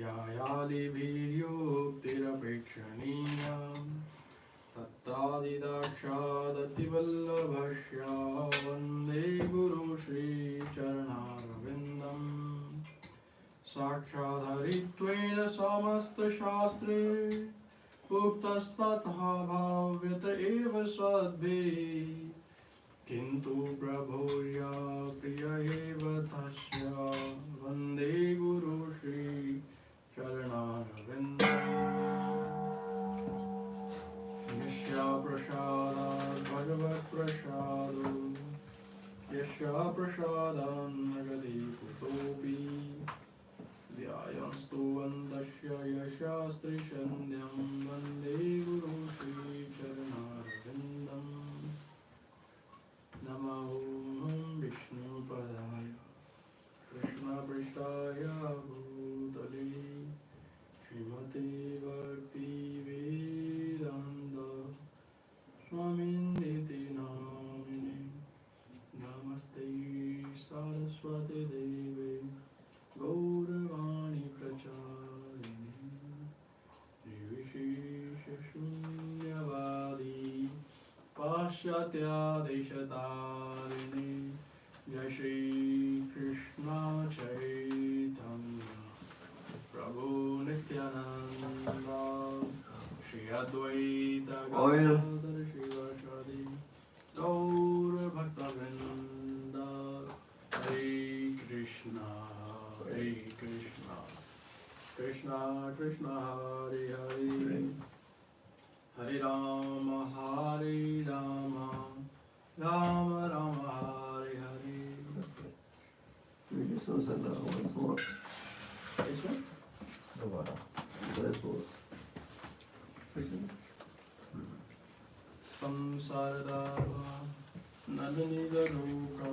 ध्यायालिभिर्योक्तिरपेक्षणीया तत्रादिदाक्षादतिवल्लभस्य वन्दे गुरु श्रीचरणारविन्दम् साक्षादहरित्वेन समस्तशास्त्रे उक्तस्ततः भाव्यत एव सद्भिः किन्तु प्रभोर्या प्रिय एव तस्य वन्दे गुरु श्री चरणारविन्दम् यस्य प्रसादात् भगवत्प्रसादो यस्य प्रसादान् नगदी कुतोऽपि ध्यायस्तु वन्दस्य यशास्त्रिसन्ध्यं वन्दे गुरु श्रीचरणारविन्दम् नमो विष्णुपदाय कृष्णपृष्ठाय भूतले श्रीमते भक्तिवेदान्त स्वामिन्निति नामिने नमस्ते सरस्वती देवे गौरवाणी प्रचारिणे निर्विशेषशून्यवादी पाश्चात्यादेशतारिणे जय श्री कृष्ण चैतन्य प्रभु नित्यानंद श्री अद्वैत गदाधर शिवासादि गौर भक्तवृंद हरे Krishna Krishna Krishna Hare Hare Hare Ram Ram Ram Hare Hare. We just want to send that once more. This one? The bottom. That's what. Samsardava Nadanidaruka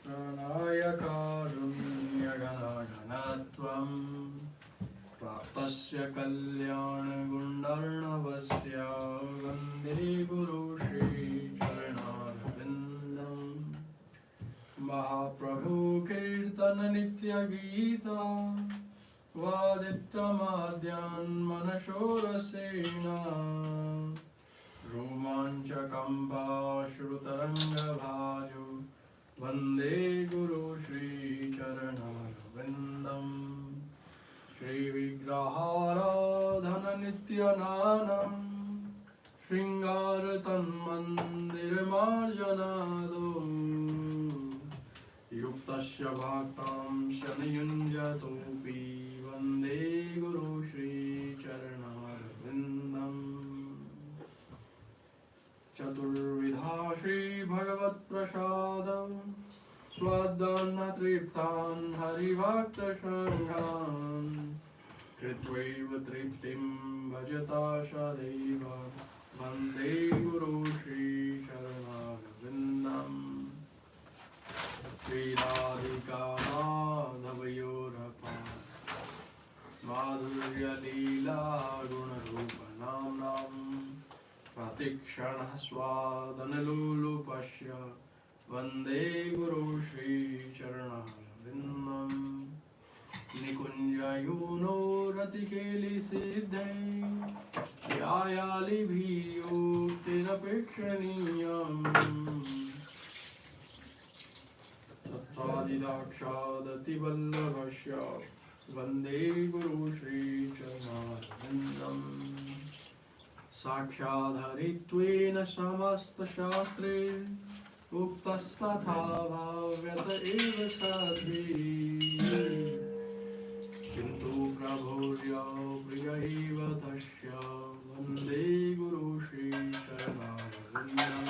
Pranaya Karunyaganaganatvam Praptasya Kalyana Gundarnavasya Vande Guru Shri Charanarvindam Mahaprabhu Kirtana Nitya Gita Vadityamadyan Manashorasena Romanchakamba Shrutaranga Bhajo Vande Guru Shri Charanarvindam Shri Vigrahara Nityananam Shringara Tanmandir Marjanado Yuktasya Bhaktam Shaniyunjatopi Vande Guru Shri Charanarvindam Chaturvidha Shri Bhagavat Prasadam Swadhanna Triptan Harivakta Shanghan Kritvaiva Triptim Bhajata Shadeva Vande Guru Shri Charanarvindam Shri Radhika Madhavayorapa Madhurya Leela Gunarupa Namnam Pratikshana Swadanalulupasya Vande Guru Shri Charanarvindam Nikunjayuno Ratikeli Siddhe Yayali Bhiyo Tirapekshaniyam Tattradidakshadati Vallabhasya Vande Guru Shri Charanarvindam Sakshadharitvena Samasta Shastre Uktastatha Bhavyata Eva Sadhi Kintu Prabhurya Priya Eva Tasya Vande Guru Shri Charanarvindam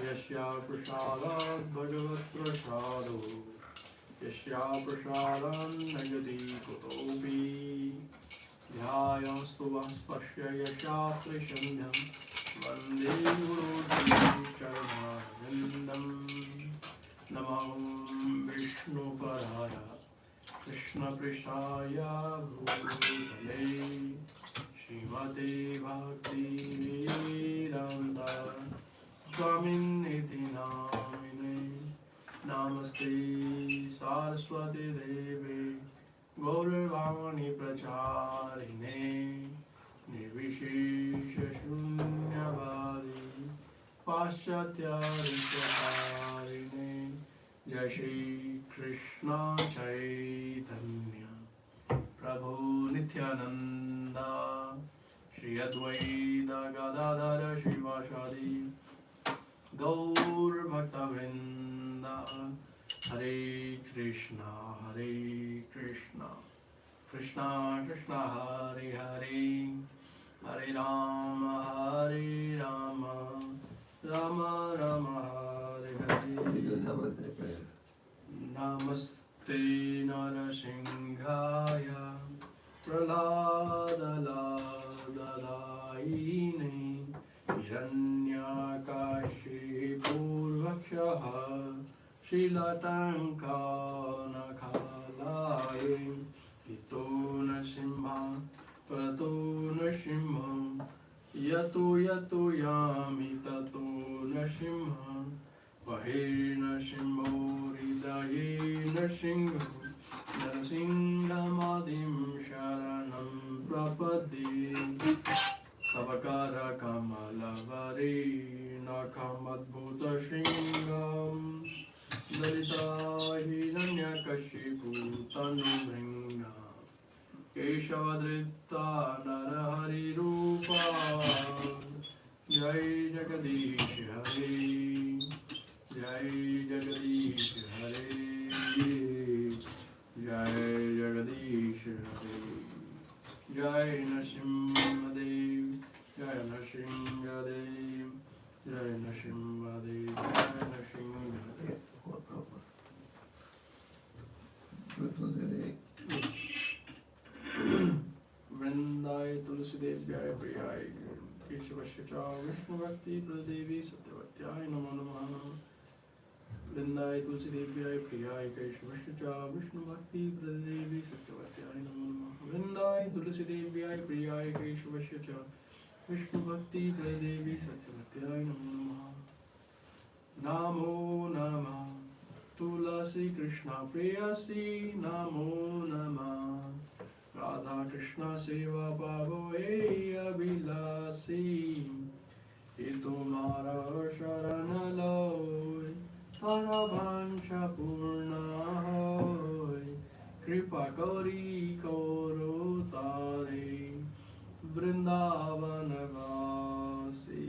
Yasya Prasadat Bhagavat Prasado Yasya Prasadan Nagadi Kutopi Dhyayastu Vastasya Yashastri Sandhyam Vande Guru Charanarvindam Namam Vishnu Paraya Krishna Prishaya Bhutale Srimate Bhakti Vedanta Swaminiti Namine Namaste Saraswati Deve गौरवाणी प्रचारिणे निर्विशेष शून्यवादी पाश्चात्यारिणे जय श्री कृष्ण चैतन्य प्रभु नित्यानंदा श्री अद्वैत गदाधर शिवासादि गौर भक्तवृंदा हरे कृष्णा कृष्णा कृष्णा हरे हरे हरे राम राम राम हरे हरे नमस्ते नरसिंहाय प्रह्लादलादलायिने हिरण्यकाशिपूर्वक्षः शीलटाङ्कानखालाय हितो नृसिंहा परतो नृसिंहं यतो यामि ततो नृसिंहा बहिर्नृसिंहो हृदये नृसिंहो नरसिंहमादिं शरणं प्रपद्ये कवकारकमलवरे नखमद्भुतशृङ्गं दलिता हिरण्यकशिपुतनुभृङ्गा केशवधृता नरहरिरूपा जय जगदीश हरे जय जगदीश हरे जय जगदीश हरे जय नरसिंहदेव जय नरसिंहदेव जय नरसिंहदेव जय नरसिंहदेव वृंदाय तुलसीदेव्याय प्रियाय केशवस्य च विष्णुभक्ति प्रदेवी सत्यवत्याय नमो नमः वृंदाय तुलसीदेव्याय प्रियाय केशवस्य च विष्णुभक्ति प्रदेवी सत्यवत्याय नमो नमः वृंदाय तुलसीदेव्याय प्रियाय केशवस्य च विष्णुभक्ति प्रदेवी सत्यवत्याय नमो नमः नमो नमः तुलसी कृष्ण प्रेयसी नमो नमः राधा कृष्ण सेवा पावो अभिलाषी ये तुम्हारा शरण लोय तारा वांछा पूर्ण होय कृपा करी करो तारे वृंदावन वासी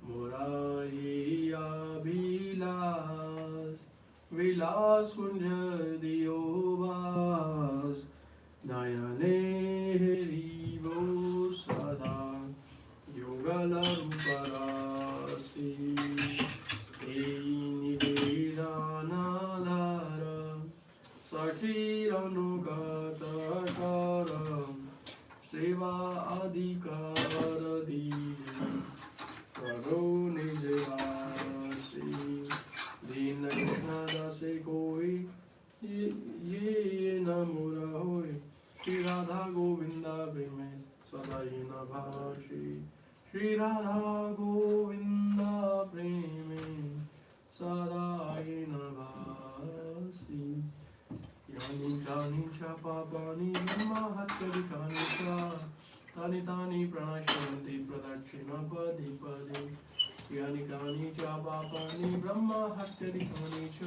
मुरारी अभिलाष विलास कुंज दियो वास नयने हरिवो सदा युगलरूपराशि निवेदनाधार सखीरनुगतकर सेवा अधिकार दीज करो निज राशि दीन कृष्ण दासे कोई ये न मोरा होय श्री राधा गोविंदा प्रेम सदा ही न भाषी श्री राधा गोविंदा प्रेम सदा ही न भाषी यानि कानि च पापानि ब्रह्महत्यादिकानि च तानि तानि प्रणश्यन्ति प्रदक्षिणपदि पदे यानि कानि च पापानि ब्रह्महत्यादिकानि च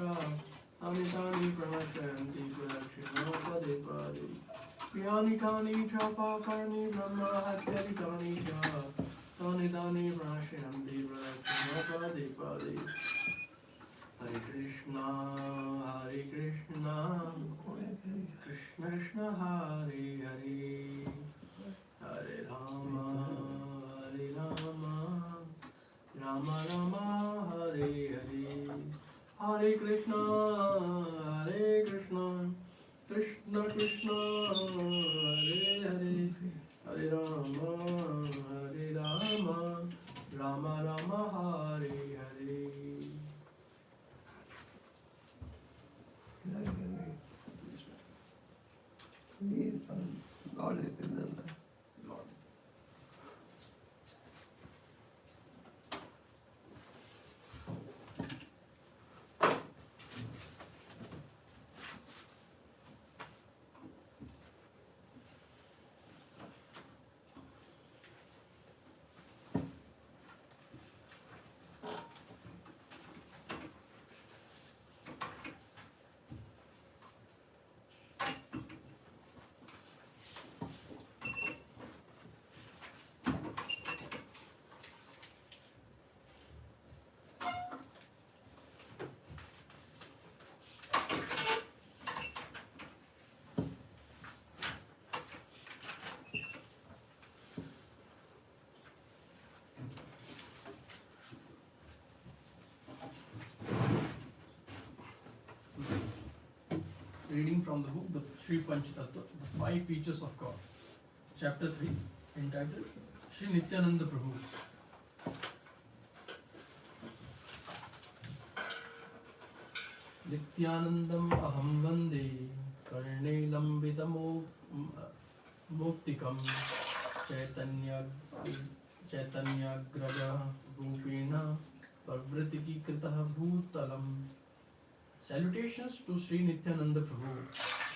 तानि तानि प्रणश्यन्ति प्रदक्षिणपदे पदे यानि कानि च पापानि ब्रह्महत्यादिकानि च तानि तानि प्रणश्यन्ति प्रदक्षिणपदे पदे हरे Krishna Krishna Krishna Hare Hare Hare Ram Ram Ram Hare Hare Hare Krishna Krishna Krishna Hare Hare Hare Ram Ram Ram Hare Hare God is in the Lord. reading from the book, the Sri Panchatattva, the Five Features of God, Chapter 3, entitled Sri Nityananda Prabhu. Nityanandam aham vande karne lambitamo muktikam Chaitanyagraja Rupena Parvritiki Kritah Bhutalam. Salutations to Sri Nityananda Prabhu,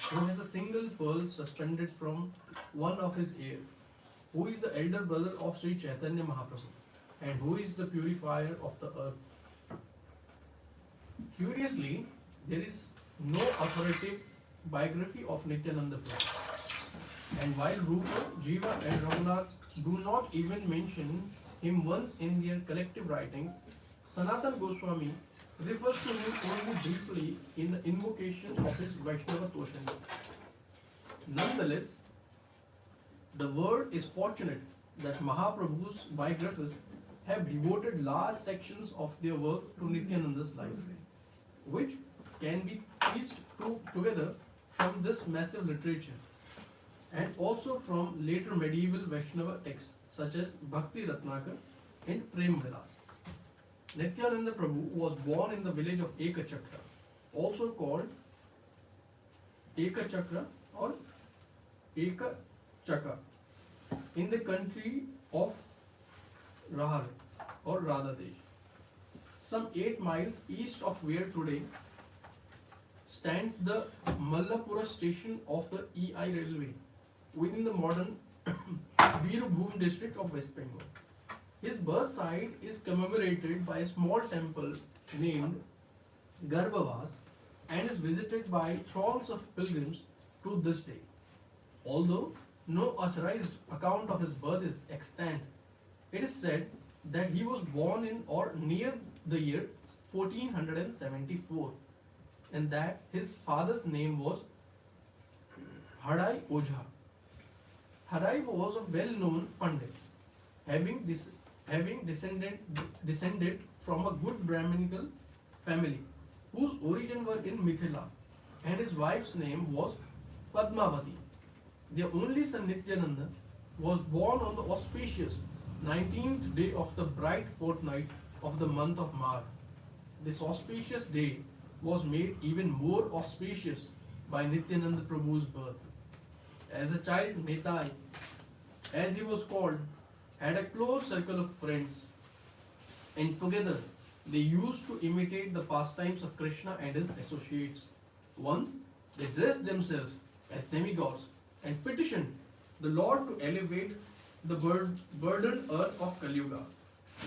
who has a single pearl suspended from one of his ears, who is the elder brother of Sri Chaitanya Mahaprabhu, and who is the purifier of the earth. Curiously, there is no authoritative biography of Nityananda Prabhu. And while Rupa, Jiva and Raghunath do not even mention him once in their collective writings, Sanatana Goswami refers to him only briefly in the invocation of his Vaishnava Toshanda. Nonetheless, the world is fortunate that Mahaprabhu's biographers have devoted large sections of their work to Nityananda's life, which can be pieced together from this massive literature and also from later medieval Vaishnava texts such as Bhakti Ratnakar and Prem Vilas. Nityananda Prabhu was born in the village of Ekachakra, also called Ekachakra or Ekachaka, in the country of Rahar or Radhadesh, some 8 miles east of where today stands the Mallapura station of the EI railway within the modern Birbhum district of West Bengal. His birth site is commemorated by a small temple named Garbhavas and is visited by throngs of pilgrims to this day. Although no authorized account of his birth is extant, it is said that he was born in or near the year 1474 and that his father's name was Hadai Ojha. Hadai was a well-known Pandit, having descended from a good Brahminical family whose origin were in Mithila, and his wife's name was Padmavati. Their only son Nityananda was born on the auspicious 19th day of the bright fortnight of the month of Magh. This auspicious day was made even more auspicious by Nityananda Prabhu's birth. As a child, Nitai, as he was called, had a close circle of friends, and together they used to imitate the pastimes of Krishna and his associates. Once they dressed themselves as demigods and petitioned the Lord to elevate the burdened earth of Kali Yuga.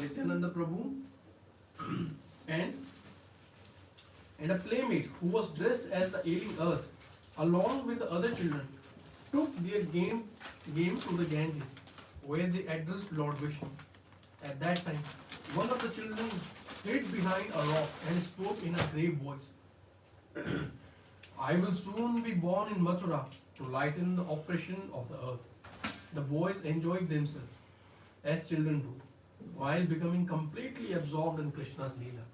Nityananda Prabhu and a playmate who was dressed as the ailing earth, along with the other children, took their game to the Ganges, where they addressed Lord Vishnu. At that time, one of the children hid behind a rock and spoke in a grave voice. I will soon be born in Mathura to lighten the oppression of the earth. The boys enjoyed themselves, as children do, while becoming completely absorbed in Krishna's Leela.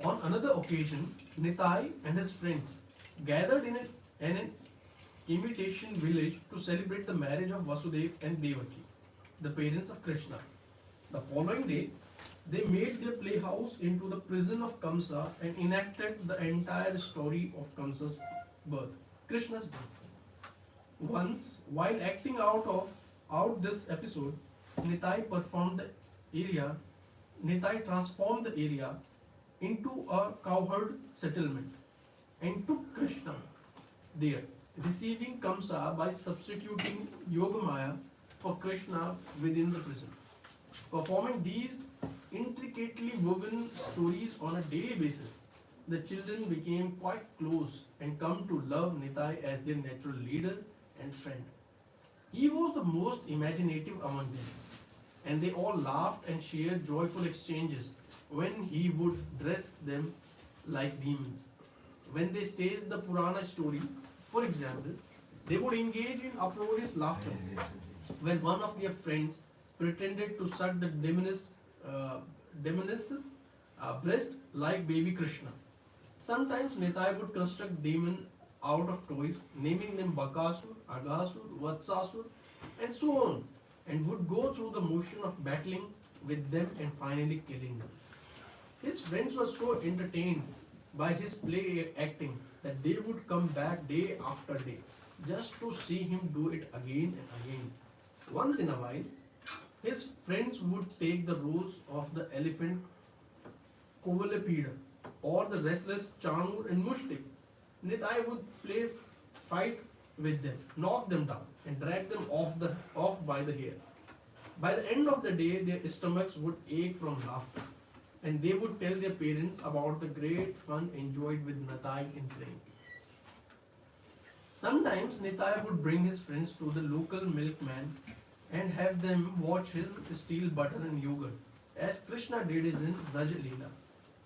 On another occasion, Nitai and his friends gathered in an imitation village to celebrate the marriage of Vasudeva and Devaki, the parents of Krishna. The following day, they made their playhouse into the prison of Kamsa and enacted the entire story of Kamsa's birth, Krishna's birth. Once, while acting out this episode, Nitai transformed the area into a cowherd settlement and took Krishna there, deceiving Kamsa by substituting Yogamaya for Krishna within the prison. Performing these intricately woven stories on a daily basis, the children became quite close and come to love Nitai as their natural leader and friend. He was the most imaginative among them, and they all laughed and shared joyful exchanges when he would dress them like demons. When they staged the Purana story, for example, they would engage in uproarious laughter when one of their friends pretended to suck the demoness's breast like baby Krishna. Sometimes Nitai would construct demons out of toys, naming them Bakasur, Agasur, Vatsasur, and so on, and would go through the motion of battling with them and finally killing them. His friends were so entertained by his play acting that they would come back day after day just to see him do it again and again. Once in a while, his friends would take the roles of the elephant Kovalapida or the restless Changur and Mushtik. Nitai would play fight with them, knock them down, and drag them off by the hair. By the end of the day, their stomachs would ache from laughter, and they would tell their parents about the great fun enjoyed with Nitai in playing. Sometimes Nitai would bring his friends to the local milkman and have them watch him steal butter and yogurt, as Krishna did in Raj Leela.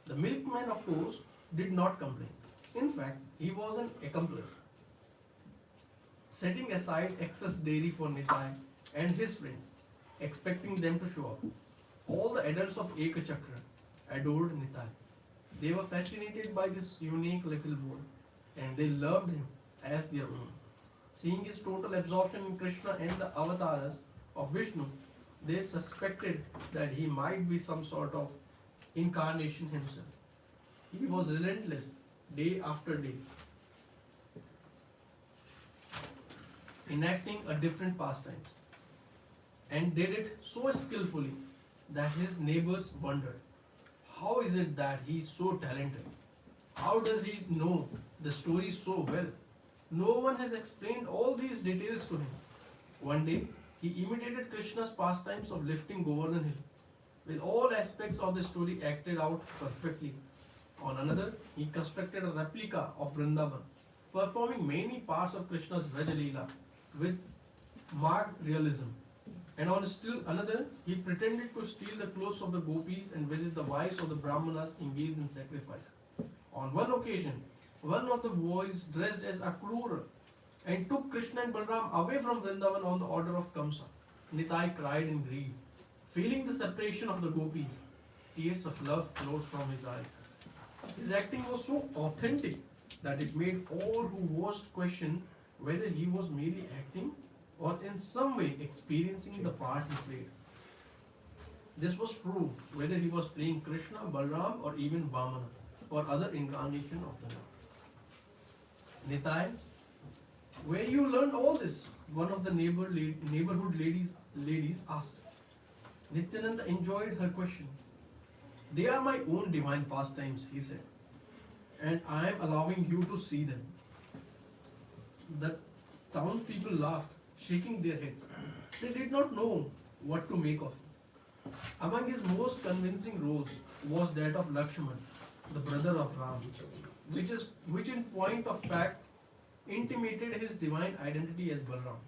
The milkman, of course, did not complain. In fact, he was an accomplice, setting aside excess dairy for Nitai and his friends, expecting them to show up. All the adults of Ekachakra adored Nitai. They were fascinated by this unique little boy, and they loved him as their own. Seeing his total absorption in Krishna and the avatars of Vishnu, they suspected that he might be some sort of incarnation himself. He was relentless day after day, enacting a different pastime, and did it so skillfully that his neighbors wondered, how is it that he is so talented? How does he know the story so well? No one has explained all these details to him. One day, he imitated Krishna's pastimes of lifting Govardhan Hill, with all aspects of the story acted out perfectly. On another, he constructed a replica of Vrindavan, performing many parts of Krishna's Vraja Leela with marked realism. And on still another, he pretended to steal the clothes of the gopis and visit the wives of the brahmanas engaged in sacrifice. On one occasion, one of the boys dressed as Akrura and took Krishna and Balram away from Vrindavan on the order of Kamsa. Nitai cried in grief. Feeling the separation of the gopis, tears of love flowed from his eyes. His acting was so authentic that it made all who watched question whether he was merely acting or in some way experiencing the part he played. This was true whether he was playing Krishna, Balram, or even Vamana, or other incarnation of the Lord. Nitai, where you learned all this? One of the neighborhood ladies asked. Nityananda enjoyed her question. They are my own divine pastimes, he said, and I am allowing you to see them. The townspeople laughed, shaking their heads. They did not know what to make of him. Among his most convincing roles was that of Lakshman, the brother of Ram, which in point of fact intimated his divine identity as Balram.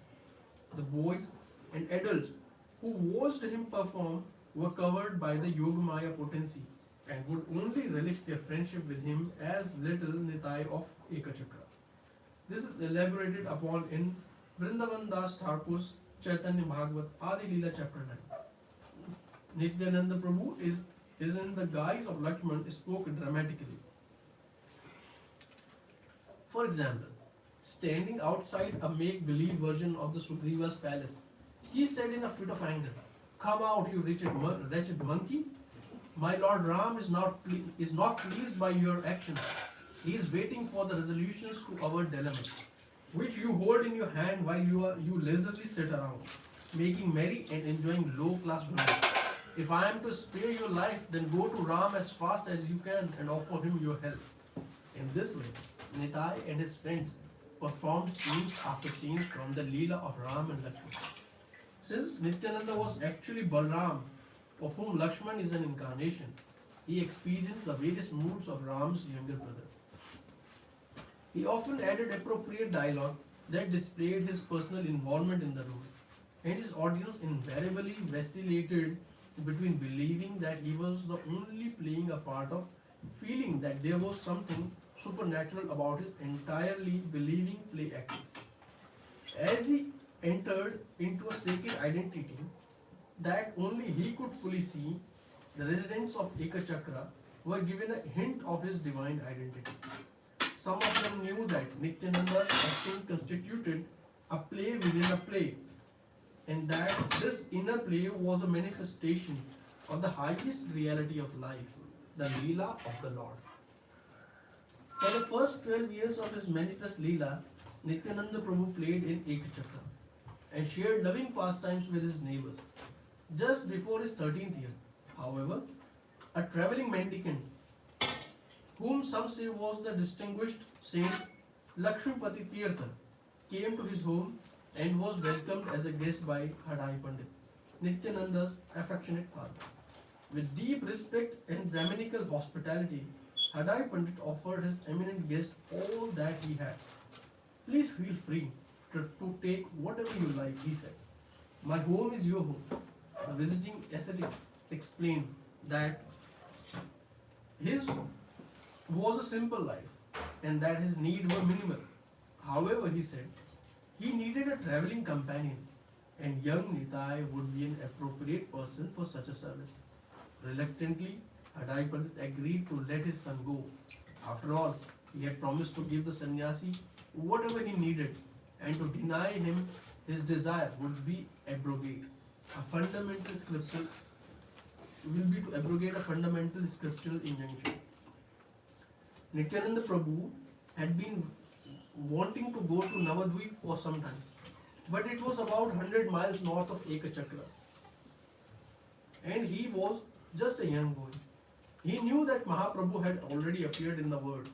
The boys and adults who watched him perform were covered by the Yogamaya potency and would only relish their friendship with him as little Nitai of Ekachakra. This is elaborated upon in Vrindavan Das Thakur's Chaitanya Bhagavat Adi Leela chapter 9. Nityananda Prabhu is in the guise of Lakshman spoke dramatically. For example, standing outside a make-believe version of the Sugriva's palace, he said in a fit of anger, "Come out, you wretched monkey! My Lord Ram is not pleased by your actions. He is waiting for the resolutions to our dilemmas, which you hold in your hand while you lazily sit around, making merry and enjoying low-class women. If I am to spare your life, then go to Ram as fast as you can and offer him your help." In this way, Nitai and his friends performed scenes after scenes from the Leela of Ram and Lakshman. Since Nityananda was actually Balram, of whom Lakshman is an incarnation, he experienced the various moods of Ram's younger brother. He often added appropriate dialogue that displayed his personal involvement in the role, and his audience invariably vacillated between believing that he was the only playing a part of feeling that there was something supernatural about his entirely believing play acting. As he entered into a sacred identity that only he could fully see, the residents of Ekachakra were given a hint of his divine identity. Some of them knew that Nityananda's acting constituted a play within a play, and that this inner play was a manifestation of the highest reality of life, the Leela of the Lord. For the first 12 years of his manifest Leela, Nityananda Prabhu played in Ekachakra and shared loving pastimes with his neighbors. Just before his 13th year, however, a traveling mendicant, whom some say was the distinguished saint Lakshmipati Tirtha, came to his home and was welcomed as a guest by Hadai Pandit, Nityananda's affectionate father. With deep respect and Brahminical hospitality, Hadai Pandit offered his eminent guest all that he had. Please feel free to take whatever you like, he said. My home is your home. The visiting ascetic explained that his was a simple life and that his needs were minimal. However, he said, he needed a traveling companion and young Nitai would be an appropriate person for such a service. Reluctantly, Hadai Pandit agreed to let his son go. After all, he had promised to give the sannyasi whatever he needed, and to deny him his desire would be abrogate a fundamental scriptural will be to abrogate a fundamental scriptural injunction. Nityananda Prabhu had been wanting to go to Navadvip for some time, but it was about 100 miles north of Ekachakra, and he was just a young boy. He knew that Mahaprabhu had already appeared in the world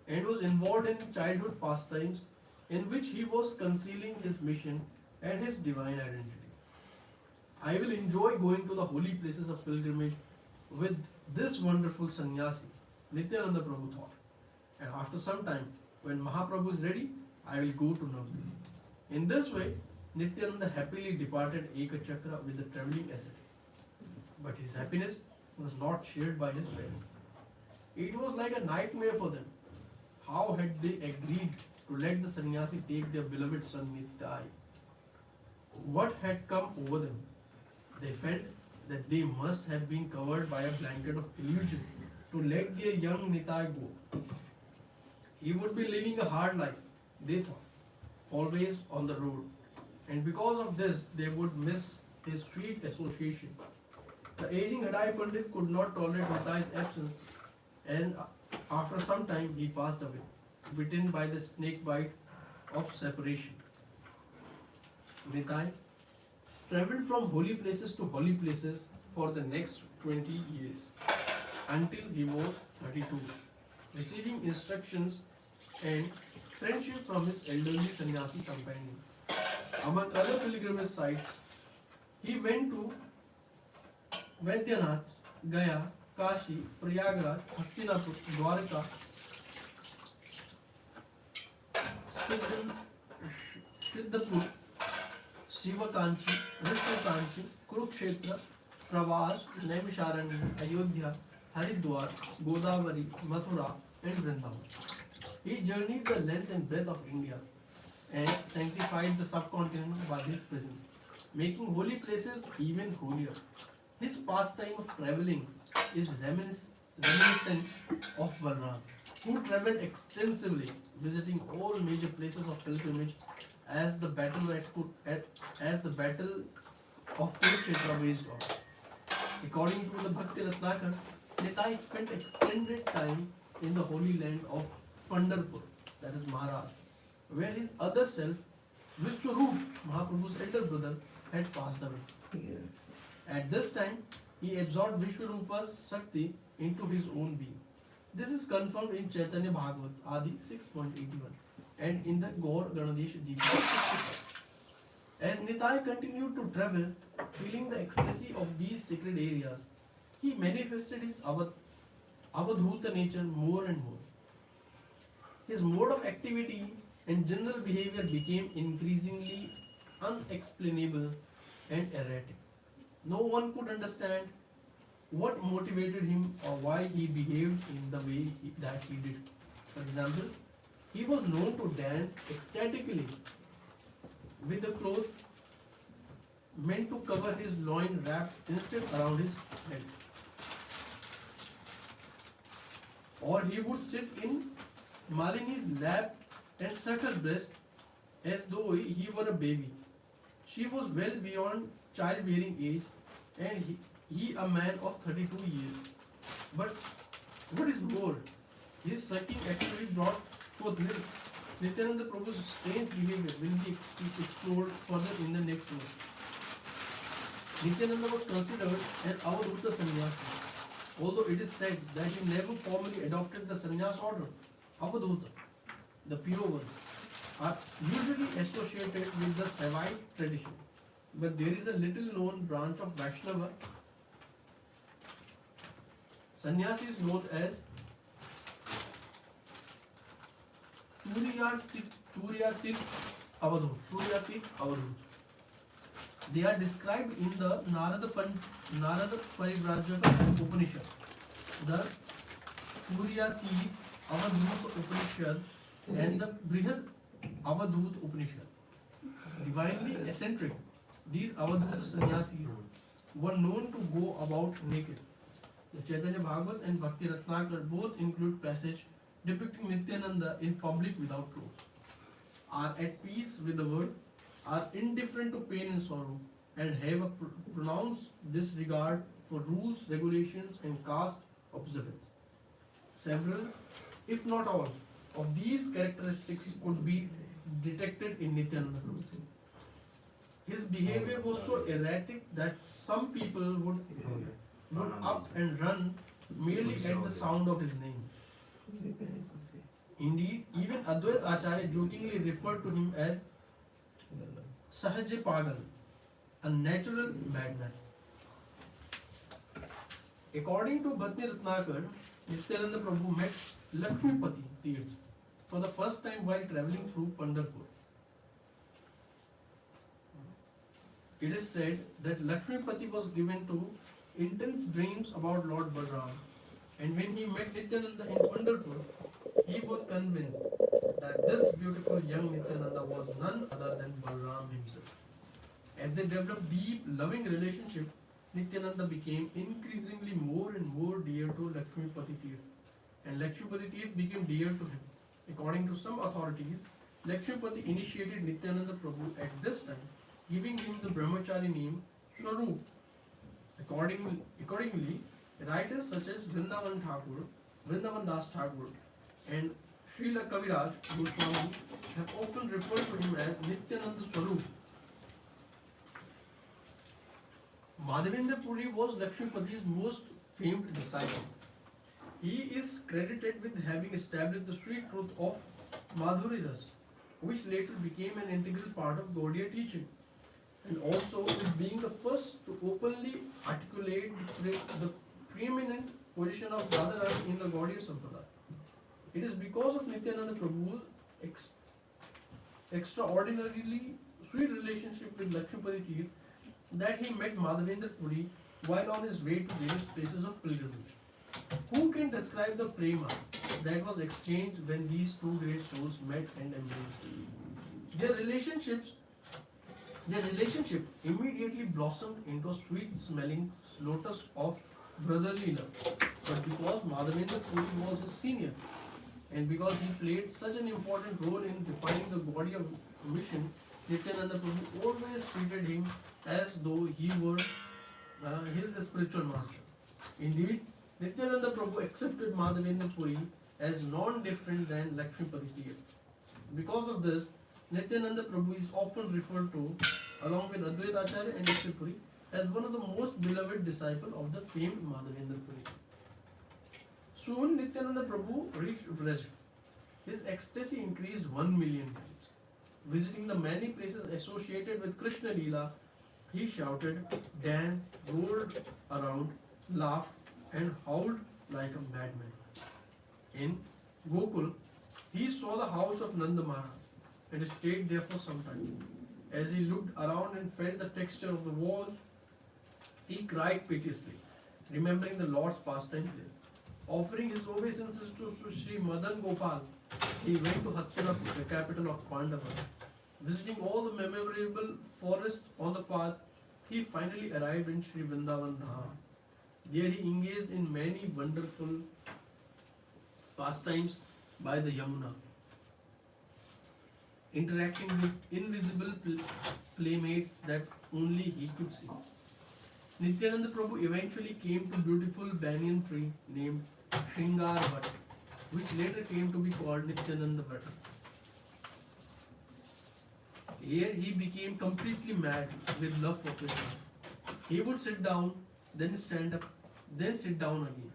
and was involved in childhood pastimes in which he was concealing his mission and his divine identity. I will enjoy going to the holy places of pilgrimage with this wonderful sannyasi, Nityananda Prabhu thought. And after some time, when Mahaprabhu is ready, I will go to Navadvip. In this way, Nityananda happily departed Ekachakra with the travelling ascetic. But his happiness was not shared by his parents. It was like a nightmare for them. How had they agreed to let the sannyasi take their beloved son Nitai? What had come over them? They felt that they must have been covered by a blanket of illusion to let their young Nitai go. He would be living a hard life, they thought, always on the road. And because of this, they would miss his sweet association. The aging Hadai Pandit could not tolerate Nitai's absence, and after some time he passed away, bitten by the snake bite of separation. Nitai travelled from holy places to holy places for the next 20 years until he was 32, receiving instructions and friendship from his elderly sannyasi companion. Among other pilgrimage sites, he went to Vaidyanath, Gaya, Kashi, Prayagraj, Hastinapur, Dwarka, Siddhapur, Shivakanchi, Vishnukanchi, Kurukshetra, Pravas, Naimisharanya, Ayodhya, Haridwar, Godavari, Mathura, and Vrindavan. He journeyed the length and breadth of India and sanctified the subcontinent by his presence, making holy places even holier. His pastime of travelling is reminiscent of Balram, who travelled extensively, visiting all major places of pilgrimage as the battle of Kurukshetra waged on. According to the Bhakti Ratnakar, Nitai spent extended time in the holy land of Pandharpur, that is Maharashtra, where his other self, Vishwarup, Mahaprabhu's elder brother, had passed away. At this time, he absorbed Vishwarupa's Shakti into his own being. This is confirmed in Chaitanya Bhagavat, Adi 6.81, and in the Gaur Ganadesh Deepika 65. As Nitai continued to travel, feeling the ecstasy of these sacred areas, he manifested his Avadhuta nature more and more. His mode of activity and general behavior became increasingly unexplainable and erratic. No one could understand what motivated him or why he behaved in the way that he did. For example, he was known to dance ecstatically with the cloth meant to cover his loin wrapped instead around his head. or he would sit in Malini's lap and suck her breast as though he were a baby. She was well beyond childbearing age, and he a man of 32 years. But what is more, his sucking actually brought forth milk. Nityananda Prabhu's strange behavior will be explored further in the next verse. Nityananda was considered an Avadhuta sannyasi, although it is said that he never formally adopted the sannyas order. Avadhuta, the pure ones, are usually associated with the Saivite tradition, but there is a little known branch of Vaishnava sannyasis known as Turiyatik Avadhut. They are described in the Narada Parivrajaka Upanishad, the Turiyatik Avadhut Upanishad, and the Brihad Avadhut Upanishad. Divinely eccentric, these Avadhuta sannyasis were known to go about naked. The Chaitanya Bhagavat and Bhakti Ratnakar both include passage depicting Nityananda in public without clothes, are at peace with the world, are indifferent to pain and sorrow, and have a pronounced disregard for rules, regulations, and caste observance. Several, if not all, of these characteristics could be detected in Nityananda. His behavior was so erratic that some people would up and run merely at the sound of his name. Indeed, even Advait Acharya jokingly referred to him as Sahaje Pagal, a natural madman. According to Bhakti Ratnakar, Nityananda Prabhu met Lakshmipati Tirth for the first time while travelling through Pandharpur. It is said that Lakshmipati was given to intense dreams about Lord Balram, and when he met Nityananda in Pandharpur, he was convinced that this beautiful young Nityananda was none other than Balram himself. As they developed deep, loving relationship, Nityananda became increasingly more and more dear to Lakshmipati Tirth, and Lakshmipati Tirth became dear to him. According to some authorities, Lakshmipati initiated Nityananda Prabhu at this time, giving him the brahmachari name Swarup. Accordingly, writers such as Vrindavan Das Thakur, and Srila Kaviraj Goswami have often referred to him as Nityananda Swarup. Madhavendra Puri was Lakshmipati's most famed disciple. He is credited with having established the sweet truth of Madhuri Ras, which later became an integral part of Gaudiya teaching, and also with being the first to openly articulate the preeminent position of Radharani in the Gaudiya Sampradaya. It is because of Nityananda Prabhu's extraordinarily sweet relationship with Lakshmipati Tirth that he met Madhavendra Puri while on his way to various places of pilgrimage. Who can describe the prema that was exchanged when these two great souls met and embraced? Their relationship immediately blossomed into a sweet-smelling lotus of brotherly love. But because Madhavendra Puri was his senior, and because he played such an important role in defining the Gaudiya mission, Nityananda Prabhu always treated him as though he were his spiritual master. Indeed, Nityananda Prabhu accepted Madhavendra Puri as non-different than Lakshmipati Tirth. Because of this, Nityananda Prabhu is often referred to, along with Advait Acharya and Lakshmi Puri, as one of the most beloved disciples of the famed Madhavendra Puri. Soon Nityananda Prabhu reached Vraj. His ecstasy increased 1 million times. Visiting the many places associated with Krishna Leela, he shouted, danced, rolled around, laughed, and howled like a madman. In Gokul, he saw the house of Nanda Maharaj and stayed there for some time. As he looked around and felt the texture of the walls, he cried piteously, remembering the Lord's pastime there. Offering his obeisances to Sri Madan Gopal, he went to Hattira, the capital of Pandava. Visiting all the memorable forests on the path, he finally arrived in Sri Vrindavan Dham. There he engaged in many wonderful pastimes by the Yamuna, interacting with invisible playmates that only he could see. Nityananda Prabhu eventually came to beautiful banyan tree named Shringar Vatt, which later came to be called Nityananda Vatt. Here he became completely mad with love for Krishna. He would sit down, then stand up, then sit down again.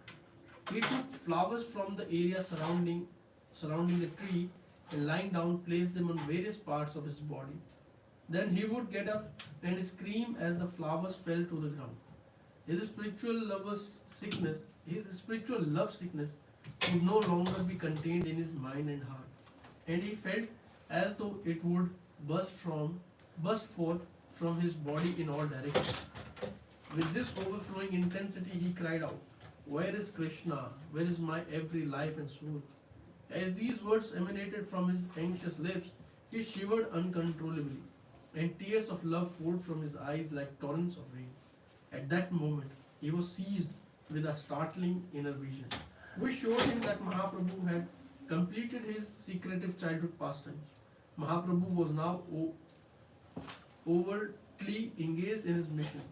He took flowers from the area surrounding the tree and lying down placed them on various parts of his body. Then he would get up and scream as the flowers fell to the ground. His spiritual love sickness could no longer be contained in his mind and heart, and he felt as though it would burst forth from his body in all directions. With this overflowing intensity, he cried out, "Where is Krishna? Where is my every life and soul?" As these words emanated from his anxious lips, he shivered uncontrollably, and tears of love poured from his eyes like torrents of rain. At that moment, he was seized with a startling inner vision, which showed him that Mahaprabhu had completed his secretive childhood pastimes. Mahaprabhu was now overtly engaged in his mission,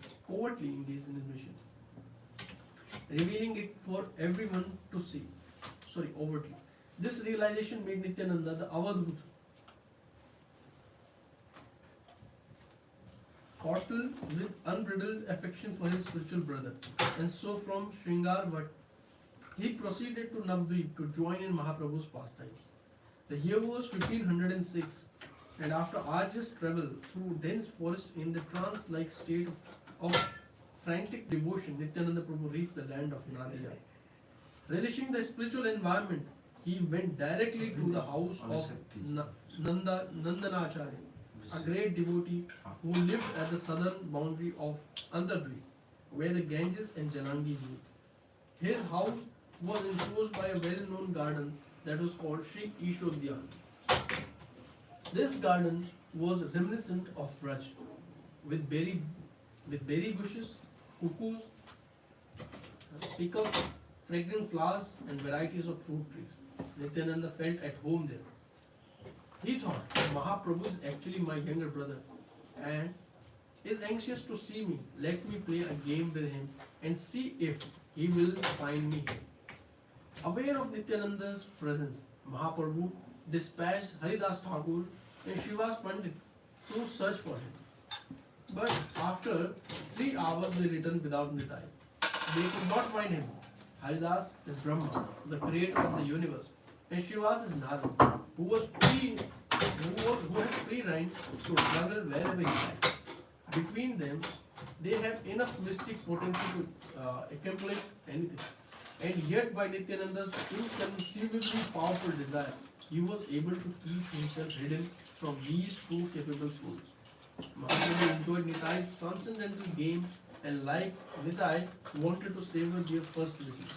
revealing it for everyone to see. Overtly. This realization made Nityananda the Avadhut, caught with unbridled affection for his spiritual brother. And so from Shringar Vatt, he proceeded to Navdvip to join in Mahaprabhu's pastimes. The year was 1506, and after arduous travel through dense forest in the trance-like state of frantic devotion, Nityananda Prabhu reached the land of Nadia. Relishing the spiritual environment, he went directly to the house of Nandanacharya, a great devotee who lived at the southern boundary of Andhradweep, where the Ganges and Jalangi meet. His house was enclosed by a well-known garden that was called Sri Ishodyan. This garden was reminiscent of Vraj, with berry bushes, cuckoos, peacocks, fragrant flowers, and varieties of fruit trees. Nityananda felt at home there. He thought, Mahaprabhu is actually my younger brother and is anxious to see me. Let me play a game with him and see if he will find me here. Aware of Nityananda's presence, Mahaprabhu dispatched Haridas Thakur and Shivas Pandit to search for him. But after 3 hours they returned without Nitai. They could not find him. Haridas is Brahma, the creator of the universe, and Shivas is Narad, who has free rein to travel wherever he likes. Between them, they have enough mystic potential to accomplish anything. And yet, by Nityananda's inconceivably powerful desire, he was able to keep himself hidden from these two capable souls. Mahaprabhu enjoyed Nitai's transcendental game, and like Nitai, wanted to savor their first meeting.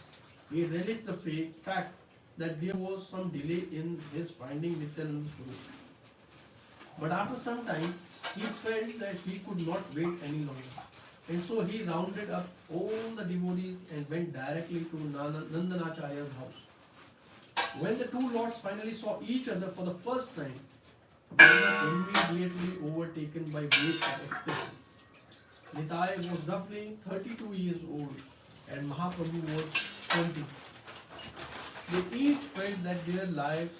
He relished the fact that there was some delay in his finding Nityananda's guru. But after some time, he felt that he could not wait any longer. And so he rounded up all the devotees and went directly to Nandanacharya's house. When the two lords finally saw each other for the first time, they were immediately overtaken by great ecstasy. Nitai was roughly 32 years old and Mahaprabhu was 20. They each felt that their lives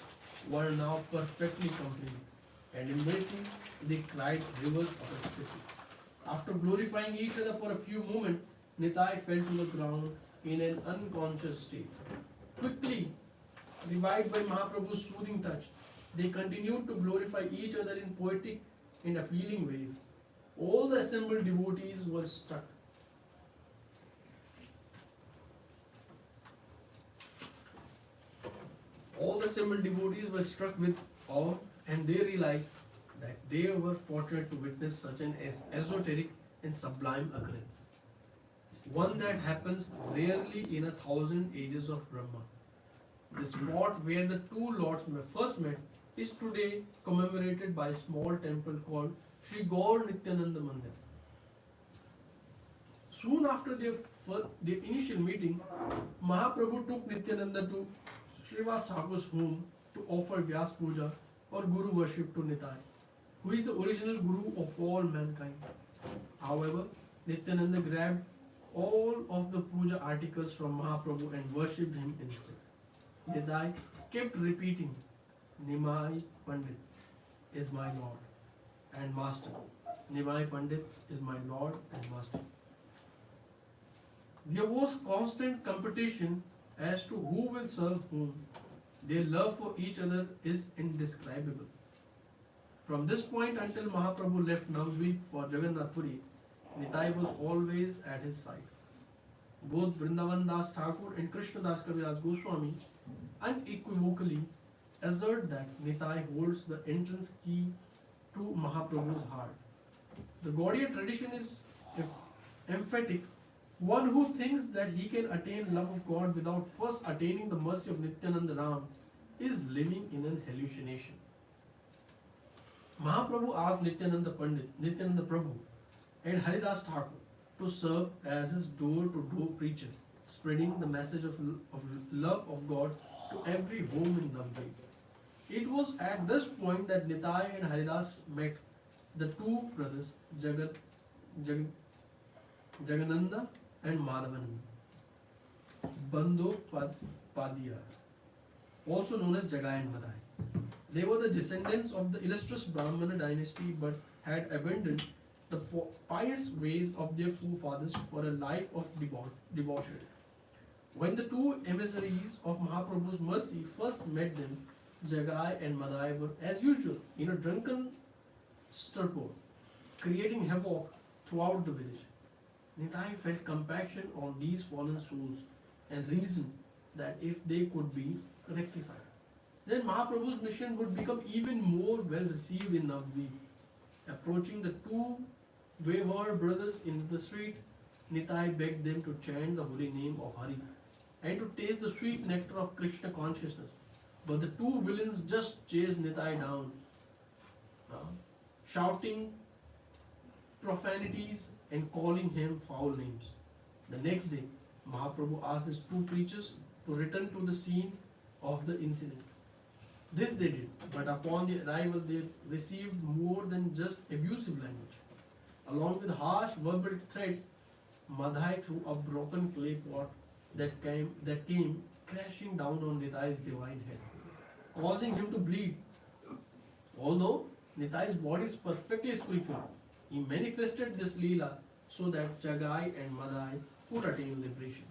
were now perfectly complete, and embracing, they cried rivers of ecstasy. After glorifying each other for a few moments, Nitai fell to the ground in an unconscious state. Quickly, revived by Mahaprabhu's soothing touch, they continued to glorify each other in poetic and appealing ways. All the assembled devotees were struck. All the assembled devotees were struck with awe, and they realized that they were fortunate to witness such an esoteric and sublime occurrence, one that happens rarely in 1,000 ages of Brahma. The spot where the two lords first met is today commemorated by a small temple called Sri Gaur Nityananda Mandir. Soon after their initial meeting, Mahaprabhu took Nityananda to Srivas Thakur's home to offer Vyas Puja or Guru worship to Nitai, who is the original Guru of all mankind. However, Nityananda grabbed all of the puja articles from Mahaprabhu and worshipped him instead. Nitai kept repeating, Nimai Pandit is my Lord and Master. Nimai Pandit is my Lord and Master. There was constant competition as to who will serve whom. Their love for each other is indescribable. From this point until Mahaprabhu left Navadvip for Jagannath Puri, Nitai was always at his side. Both Vrindavan Das Thakur and Krishna Das Kaviraj Goswami unequivocally assert that Nitai holds the entrance key to Mahaprabhu's heart. The Gaudiya tradition is emphatic. One who thinks that he can attain love of God without first attaining the mercy of Nityananda Ram is living in an hallucination. Mahaprabhu asked Nityananda Pandit, Nityananda Prabhu, and Haridas Thakur to serve as his door-to-door preacher, spreading the message of love of God to every home in Navadvip. It was at this point that Nitai and Haridas met the two brothers, Jagananda and Madhavananda, Bandopadiya, also known as Jagai and Madai. They were the descendants of the illustrious Brahmana dynasty but had abandoned the pious ways of their forefathers for a life of debauchery. When the two emissaries of Mahaprabhu's mercy first met them, Jagai and Madai were, as usual, in a drunken stupor, creating havoc throughout the village. Nitai felt compassion on these fallen souls and reasoned that if they could be rectified, then Mahaprabhu's mission would become even more well received in Navadvip. Approaching the two wayward brothers in the street, Nitai begged them to chant the holy name of Hari and to taste the sweet nectar of Krishna consciousness. But the two villains just chased Nitai down, shouting profanities and calling him foul names. The next day, Mahaprabhu asked his two preachers to return to the scene of the incident. This they did, but upon the arrival they received more than just abusive language. Along with harsh verbal threats, Madhai threw a broken clay pot that came crashing down on Nitai's divine head, causing him to bleed. Although Nitai's body is perfectly spiritual, he manifested this Leela so that Jagai and Madai could attain liberation.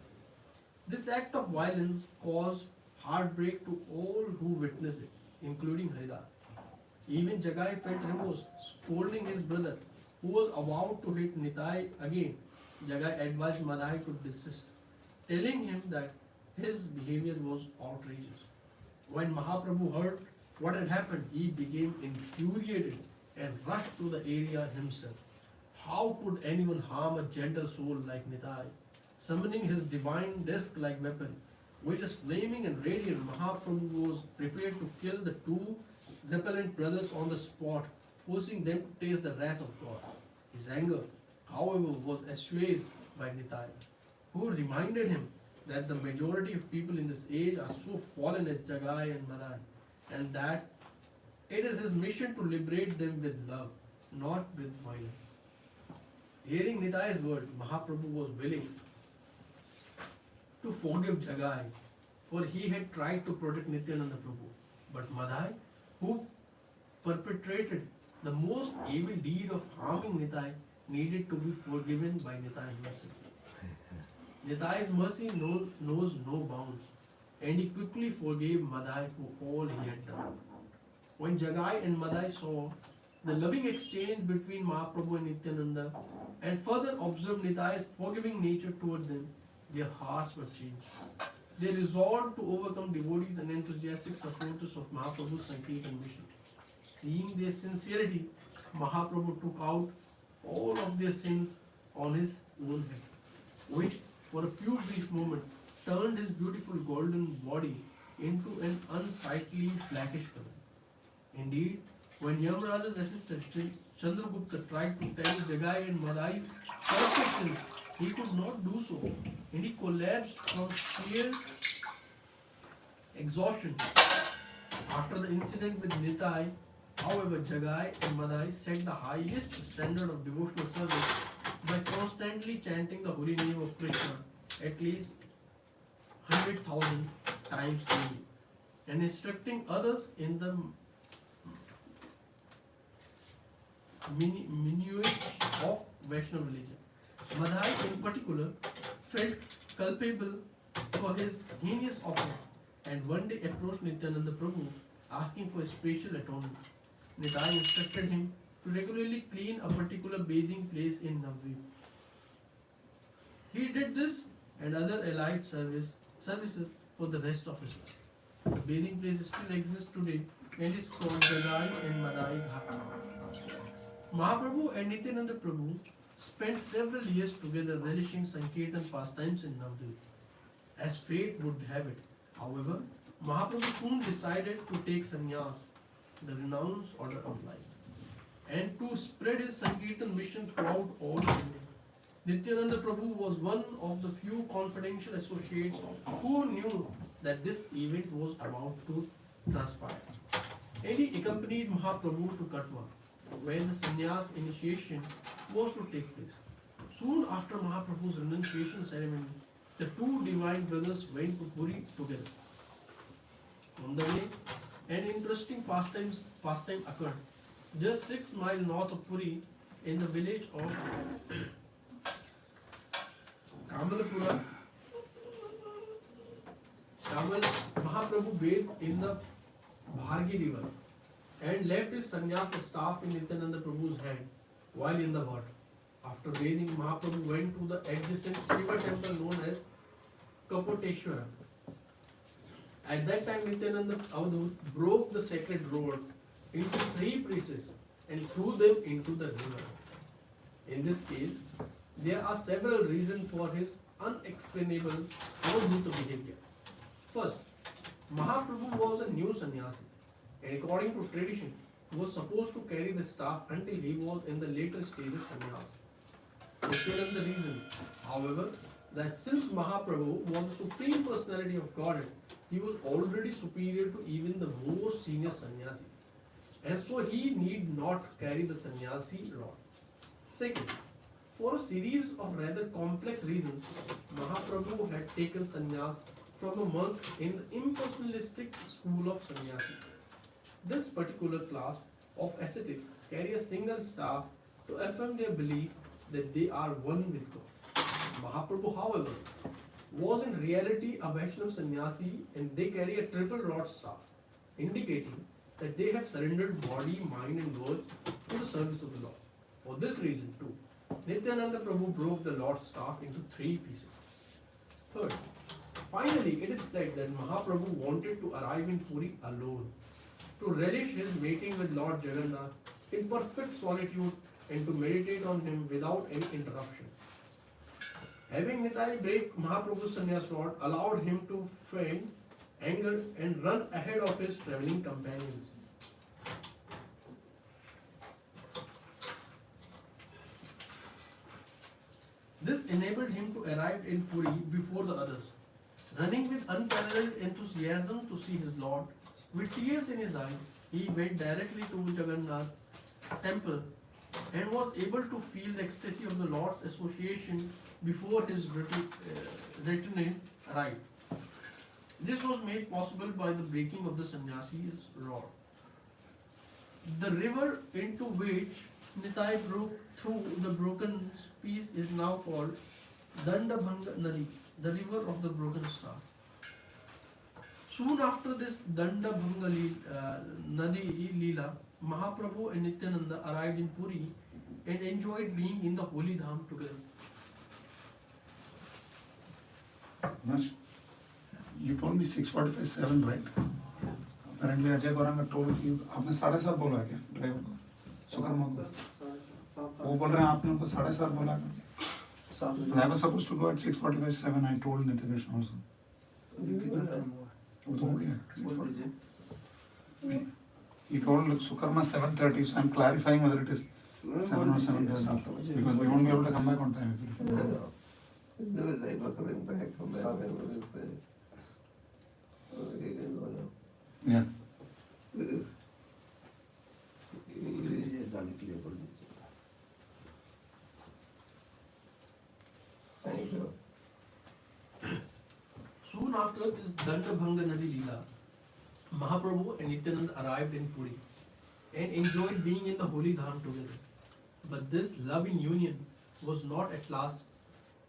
This act of violence caused heartbreak to all who witnessed it, including Haridas. Even Jagai felt remorse, scolding his brother, who was about to hit Nitai again. Jagai advised Madai to desist, telling him that his behavior was outrageous. When Mahaprabhu heard what had happened, he became infuriated and rushed to the area himself. How could anyone harm a gentle soul like Nitai? Summoning his divine disc-like weapon, which is flaming and radiant, Mahaprabhu was prepared to kill the two repellent brothers on the spot, forcing them to taste the wrath of God. His anger, however, was assuaged by Nitai, who reminded him that the majority of people in this age are so fallen as Jagai and Madai, and that it is his mission to liberate them with love, not with violence. Hearing Nitai's word, Mahaprabhu was willing to forgive Jagai, for he had tried to protect Nityananda Prabhu. But Madai, who perpetrated the most evil deed of harming Nitai, needed to be forgiven by Nitai himself. Nitai's mercy knows no bounds, and he quickly forgave Madai for all he had done. When Jagai and Madai saw the loving exchange between Mahaprabhu and Nityananda, and further observed Nitai's forgiving nature toward them, their hearts were changed. They resolved to overcome devotees and enthusiastic supporters of Mahaprabhu's Sankirtan mission. Seeing their sincerity, Mahaprabhu took out all of their sins on his own head, which for a few brief moments turned his beautiful golden body into an unsightly blackish color. Indeed, when Yamraja's assistant Chandragupta tried to tell Jagai and Madai's perfect sins, he could not do so, and he collapsed from sheer exhaustion. After the incident with Nitai, however, Jagai and Madai set the highest standard of devotional service by constantly chanting the holy name of Krishna at least 100,000 times daily and instructing others in the minuet of Vaishnava religion. Madhai in particular felt culpable for his heinous offense and one day approached Nityananda Prabhu asking for a special atonement. Nitai instructed him to regularly clean a particular bathing place in Navadvip. He did this and other allied services for the rest of his life. The bathing place still exists today and is called Jagai and Madai Ghat. Mahaprabhu and Nityananda Prabhu spent several years together relishing Sankirtan pastimes in Navadvip. As fate would have it, however, Mahaprabhu soon decided to take sannyas, the renounced order of life, and to spread his Sankirtan mission throughout all India. Nityananda Prabhu was one of the few confidential associates who knew that this event was about to transpire. And he accompanied Mahaprabhu to Katwa, where the sannyas initiation was to take place. Soon after Mahaprabhu's renunciation ceremony, the two divine brothers went to Puri together. On the way, an interesting pastime occurred. Just 6 miles north of Puri, in the village of Kamalapura, Mahaprabhu bathed in the Bhargi river and left his sannyas staff in Nityananda Prabhu's hand while in the water. After bathing, Mahaprabhu went to the adjacent Shiva temple known as Kapoteshwara. At that time, Nityananda Avadhut broke the sacred rod into 3 pieces and threw them into the river. In this case, there are several reasons for his unexplainable Avadhuta behavior. First, Mahaprabhu was a new sannyasi and according to tradition, was supposed to carry the staff until he was in the later stage of sannyas. Nityananda reasoned, however, that since Mahaprabhu was the supreme personality of Godhead, he was already superior to even the most senior sannyasis, and so he need not carry the sannyasi rod. Second, for a series of rather complex reasons, Mahaprabhu had taken sannyas from a monk in the impersonalistic school of sannyasis. This particular class of ascetics carry a single staff to affirm their belief that they are one with God. Mahaprabhu, however, was in reality a Vaishnava sannyasi and they carry a triple rod staff, indicating that they have surrendered body, mind and world to the service of the Lord. For this reason too, Nityananda Prabhu broke the Lord's staff into 3 pieces. Third, finally it is said that Mahaprabhu wanted to arrive in Puri alone, to relish his meeting with Lord Jagannath in perfect solitude and to meditate on him without any interruption. Having Nitai break Mahaprabhu's sannyas rod allowed him to feign anger and run ahead of his travelling companions. This enabled him to arrive in Puri before the others, running with unparalleled enthusiasm to see his Lord. With tears in his eyes, he went directly to Jagannath temple and was able to feel the ecstasy of the Lord's association before his retinue arrived. This was made possible by the breaking of the sannyasi's rod. The river into which Nitai broke through the broken piece is now called Dandabhanga Nadi, the river of the broken staff. Soon after this Dandabhanga Nadi Leela, Mahaprabhu and Nityananda arrived in Puri and enjoyed being in the holy dham together. You told me 6:45-7, right? Apparently Ajay Gauranga told you आपने 7:30 बोला क्या driver को सुकर्मा को वो बोल रहे हैं आपने उनको 7:30 बोला क्या I was supposed to go at 6:45-7. I told Nitya Krishna also. वो तो हो गया. He told Sukarma 7:30, so I'm clarifying whether it is 7 or 7:30 because we won't be able to come back on time if it is 7:30. No, they were coming back from that. Yeah. English दाने clear कर दीजिए। Thank you. Soon after this Dandabhanga Nadi Leela, Mahaprabhu and Nityanand arrived in Puri and enjoyed being in the holy dham together. But this loving union was not at last,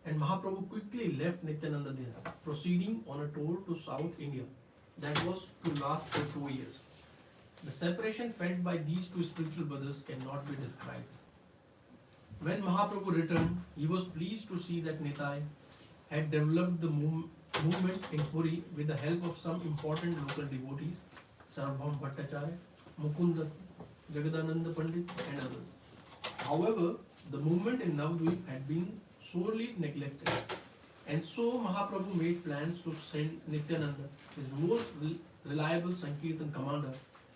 and Mahaprabhu quickly left Nityananda there, proceeding on a tour to South India that was to last for 2 years. The separation felt by these two spiritual brothers cannot be described. When Mahaprabhu returned, he was pleased to see that Nitai had developed the movement in Puri with the help of some important local devotees, Sarvabhaum Bhattacharya, Mukunda, Jagadananda Pandit, and others. However, the movement in Navadvip had been sorely neglected, and so Mahaprabhu made plans to send Nityananda, his most reliable Sankirtan commander,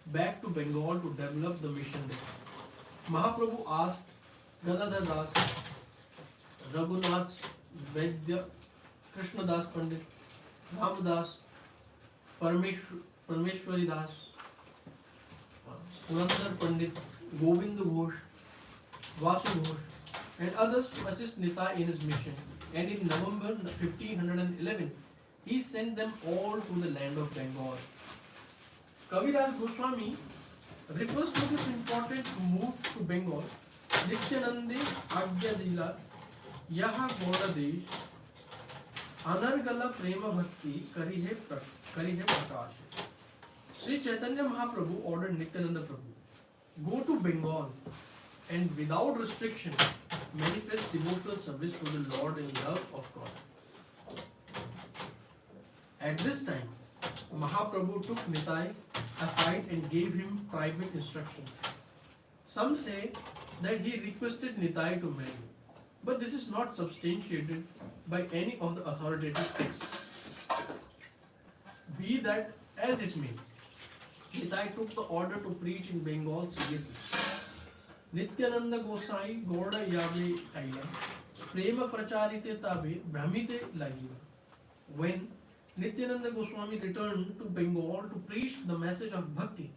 back to Bengal to develop the mission there. Mahaprabhu asked Gadadhar Das, Raghunath Vaidya, Krishnadas Pandit, Ramdas, Parameshwari Das, Purandar Pandit, Govind Ghosh, Vasu Ghosh, and others to assist Nitai in his mission. And in November 1511, he sent them all to the land of Bengal. Kaviraj Goswami refers to this important move to Bengal. Nityanande Agya Dila Yaha Gaura Desh Anargala Prema Bhakti Karihe Prakash. Sri Chaitanya Mahaprabhu ordered Nityananda Prabhu, go to Bengal and without restriction manifest devotional service to the Lord in love of God. At this time, Mahaprabhu took Nitai aside and gave him private instructions. Some say that he requested Nitai to marry, but this is not substantiated by any of the authoritative texts. Be that as it may, Nitai took the order to preach in Bengal seriously. Nityananda Gosai Gauda Yave Aila Prema Pracharite Tabe Brahmite Lagiva. When Nityananda Goswami returned to Bengal to preach the message of bhakti,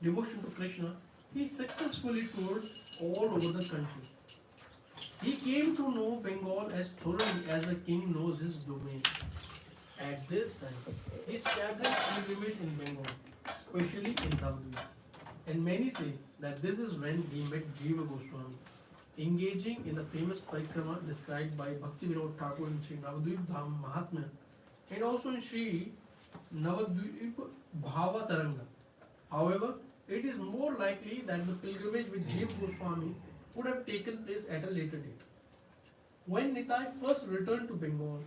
devotion to Krishna, he successfully toured all over the country. He came to know Bengal as thoroughly as a king knows his domain. At this time, he established pilgrimage in Bengal, especially in Navadvip. And many say that this is when he met Jiva Goswami, engaging in the famous parikrama described by Bhakti Vinod Thakur in Sri Navadvip Dham Mahatmya and also in Sri Navadvip Bhava Taranga. However, it is more likely that the pilgrimage with Jiva Goswami would have taken place at a later date. When Nitai first returned to Bengal,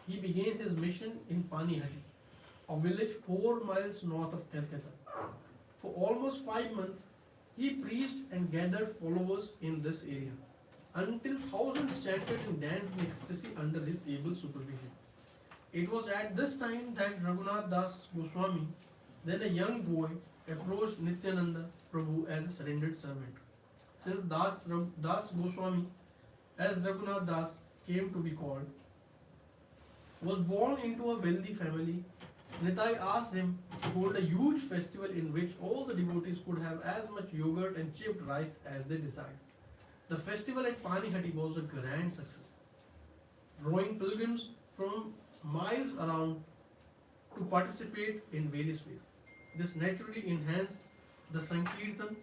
he began his mission in Panihati, a village 4 miles north of Calcutta. For almost 5 months, he preached and gathered followers in this area, until thousands chanted and danced in ecstasy under his able supervision. It was at this time that Raghunath Das Goswami, then a young boy, approached Nityananda Prabhu as a surrendered servant. Since Das Goswami, as Raghunath Das came to be called, was born into a wealthy family, Nitai asked him to hold a huge festival in which all the devotees could have as much yogurt and chipped rice as they desired. The festival at Panihati was a grand success, drawing pilgrims from miles around to participate in various ways. This naturally enhanced the Sankirtan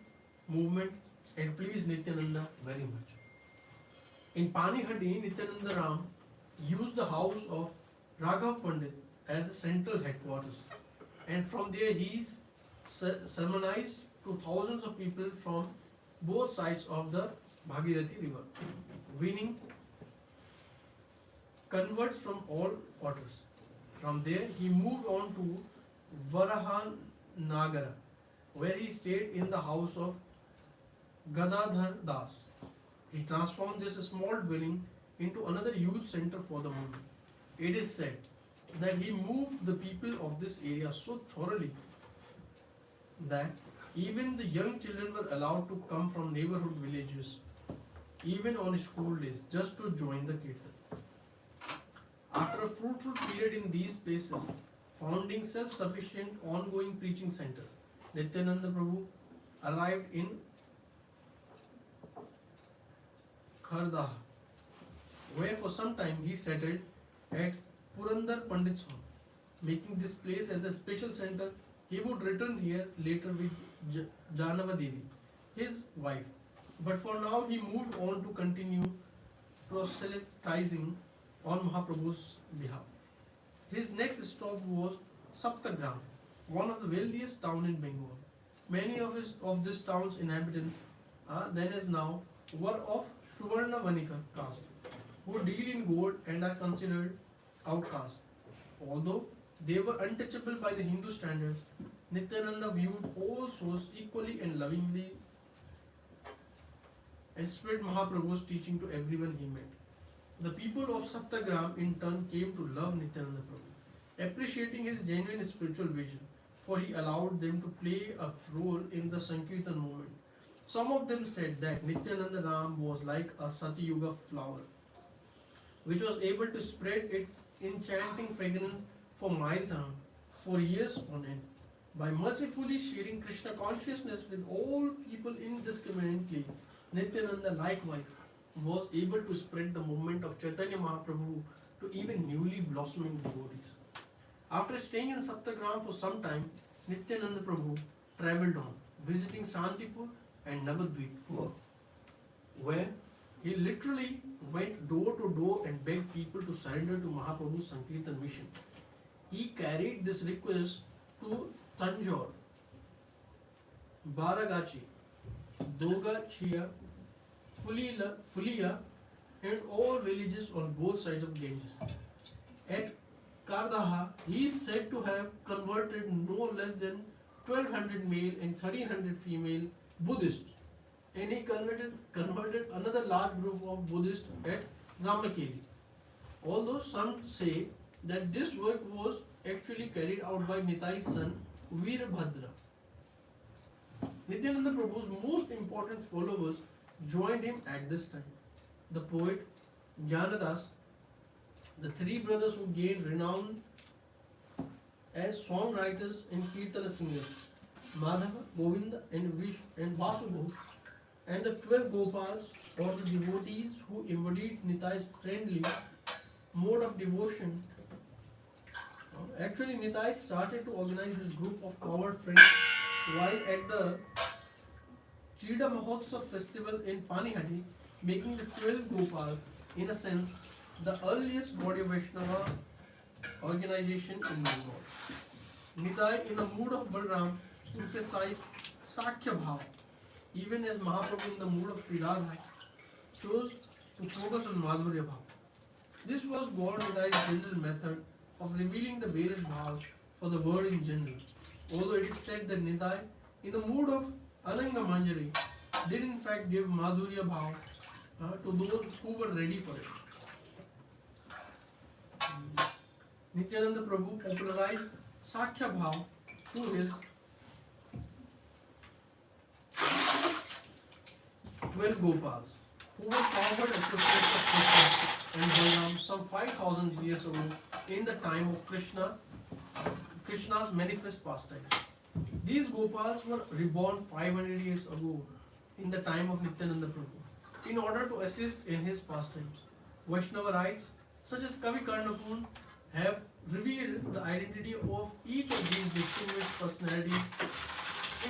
movement and pleased Nityananda very much. In Panihati, Nityananda Ram used the house of Raghav Pandit as a central headquarters, and from there he sermonized to thousands of people from both sides of the Bhagirathi river, winning converts from all quarters. From there he moved on to Varahanagara, where he stayed in the house of Gadadhar Das. He transformed this small dwelling into another huge center for the movement. It is said that he moved the people of this area so thoroughly that even the young children were allowed to come from neighborhood villages, even on school days, just to join the kirtan. After a fruitful period in these places, founding self-sufficient ongoing preaching centers. Nityananda Prabhu arrived in Khardah, where for some time he settled at Purandar Pandit's home, making this place as a special center. He would return here later with Janava Devi, his wife. But for now, he moved on to continue proselytizing on Mahaprabhu's behalf. His next stop was Saptagram, one of the wealthiest towns in Bengal. Many of this town's inhabitants, then as now, were of Suvarna Vanika caste, who deal in gold and are considered outcast. Although they were untouchable by the Hindu standards, Nityananda viewed all souls equally and lovingly and spread Mahaprabhu's teaching to everyone he met. The people of Saptagram in turn came to love Nityananda Prabhu, appreciating his genuine spiritual vision, for he allowed them to play a role in the Sankirtan movement. Some of them said that Nityananda Ram was like a Satyuga flower, which was able to spread its enchanting fragrance for miles around, for years on end. By mercifully sharing Krishna consciousness with all people indiscriminately, Nityananda likewise was able to spread the movement of Chaitanya Mahaprabhu to even newly blossoming devotees. After staying in Saptagram for some time, Nityananda Prabhu travelled on, visiting Shantipur and Navadvip, where he literally went door to door and begged people to surrender to Mahaprabhu's Sankirtan mission. He carried this request to Tanjore, Baragachi, Dogachia, Fulia, and all villages on both sides of Ganges. At Kardaha, he is said to have converted no less than 1200 male and 1300 female Buddhists, and he converted another large group of Buddhists at Ramakeli. Although some say that this work was actually carried out by Nitai's son Veerbhadra. Nityananda Prabhu's most important followers joined him at this time. The poet Jnanadas, the three brothers who gained renown as songwriters and kirtana singers, Madhava, Govinda and Vasubhu, and the 12 Gopals or the devotees who embodied Nitai's friendly mode of devotion. Actually, Nitai started to organize this group of coward friends while at the Chida Mahotsav festival in Panihati, making the 12 Gopals, in a sense, the earliest Gaudiya Vaishnava organization in Bengal. Nitai, in the mood of Balram, emphasized Sakya Bhava, even as Mahaprabhu, in the mood of Sridhara, chose to focus on Madhurya Bhava. This was Gaur Nitai's general method of revealing the various bhavas for the word in general. Although it is said that Nitai, in the mood of Ananga Manjari, did in fact give Madhurya Bhava to those who were ready for it. Nityananda Prabhu popularized Sakya Bhava through his 12 Gopals, who were forward associates of Krishna and Balaram some 5,000 years ago in the time of Krishna's manifest pastimes. These Gopals were reborn 500 years ago in the time of Nityananda Prabhu in order to assist in his pastimes. Vaishnava rites such as Kavi Karnapur have revealed the identity of each of these distinguished personalities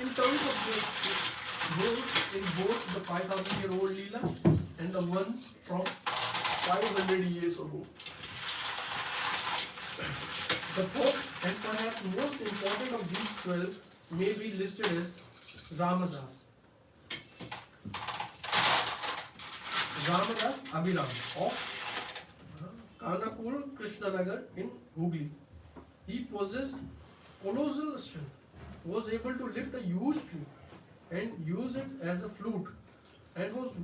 in terms of those in both the 5,000-year-old Leela and the one from 500 years ago. The fourth and perhaps most important of these 12 may be listed as Ramadas. Ramadas Abhiram of Kanakul Krishnanagar in Hooghly. He possessed colossal strength, was able to lift a huge tree and use it as a flute, and was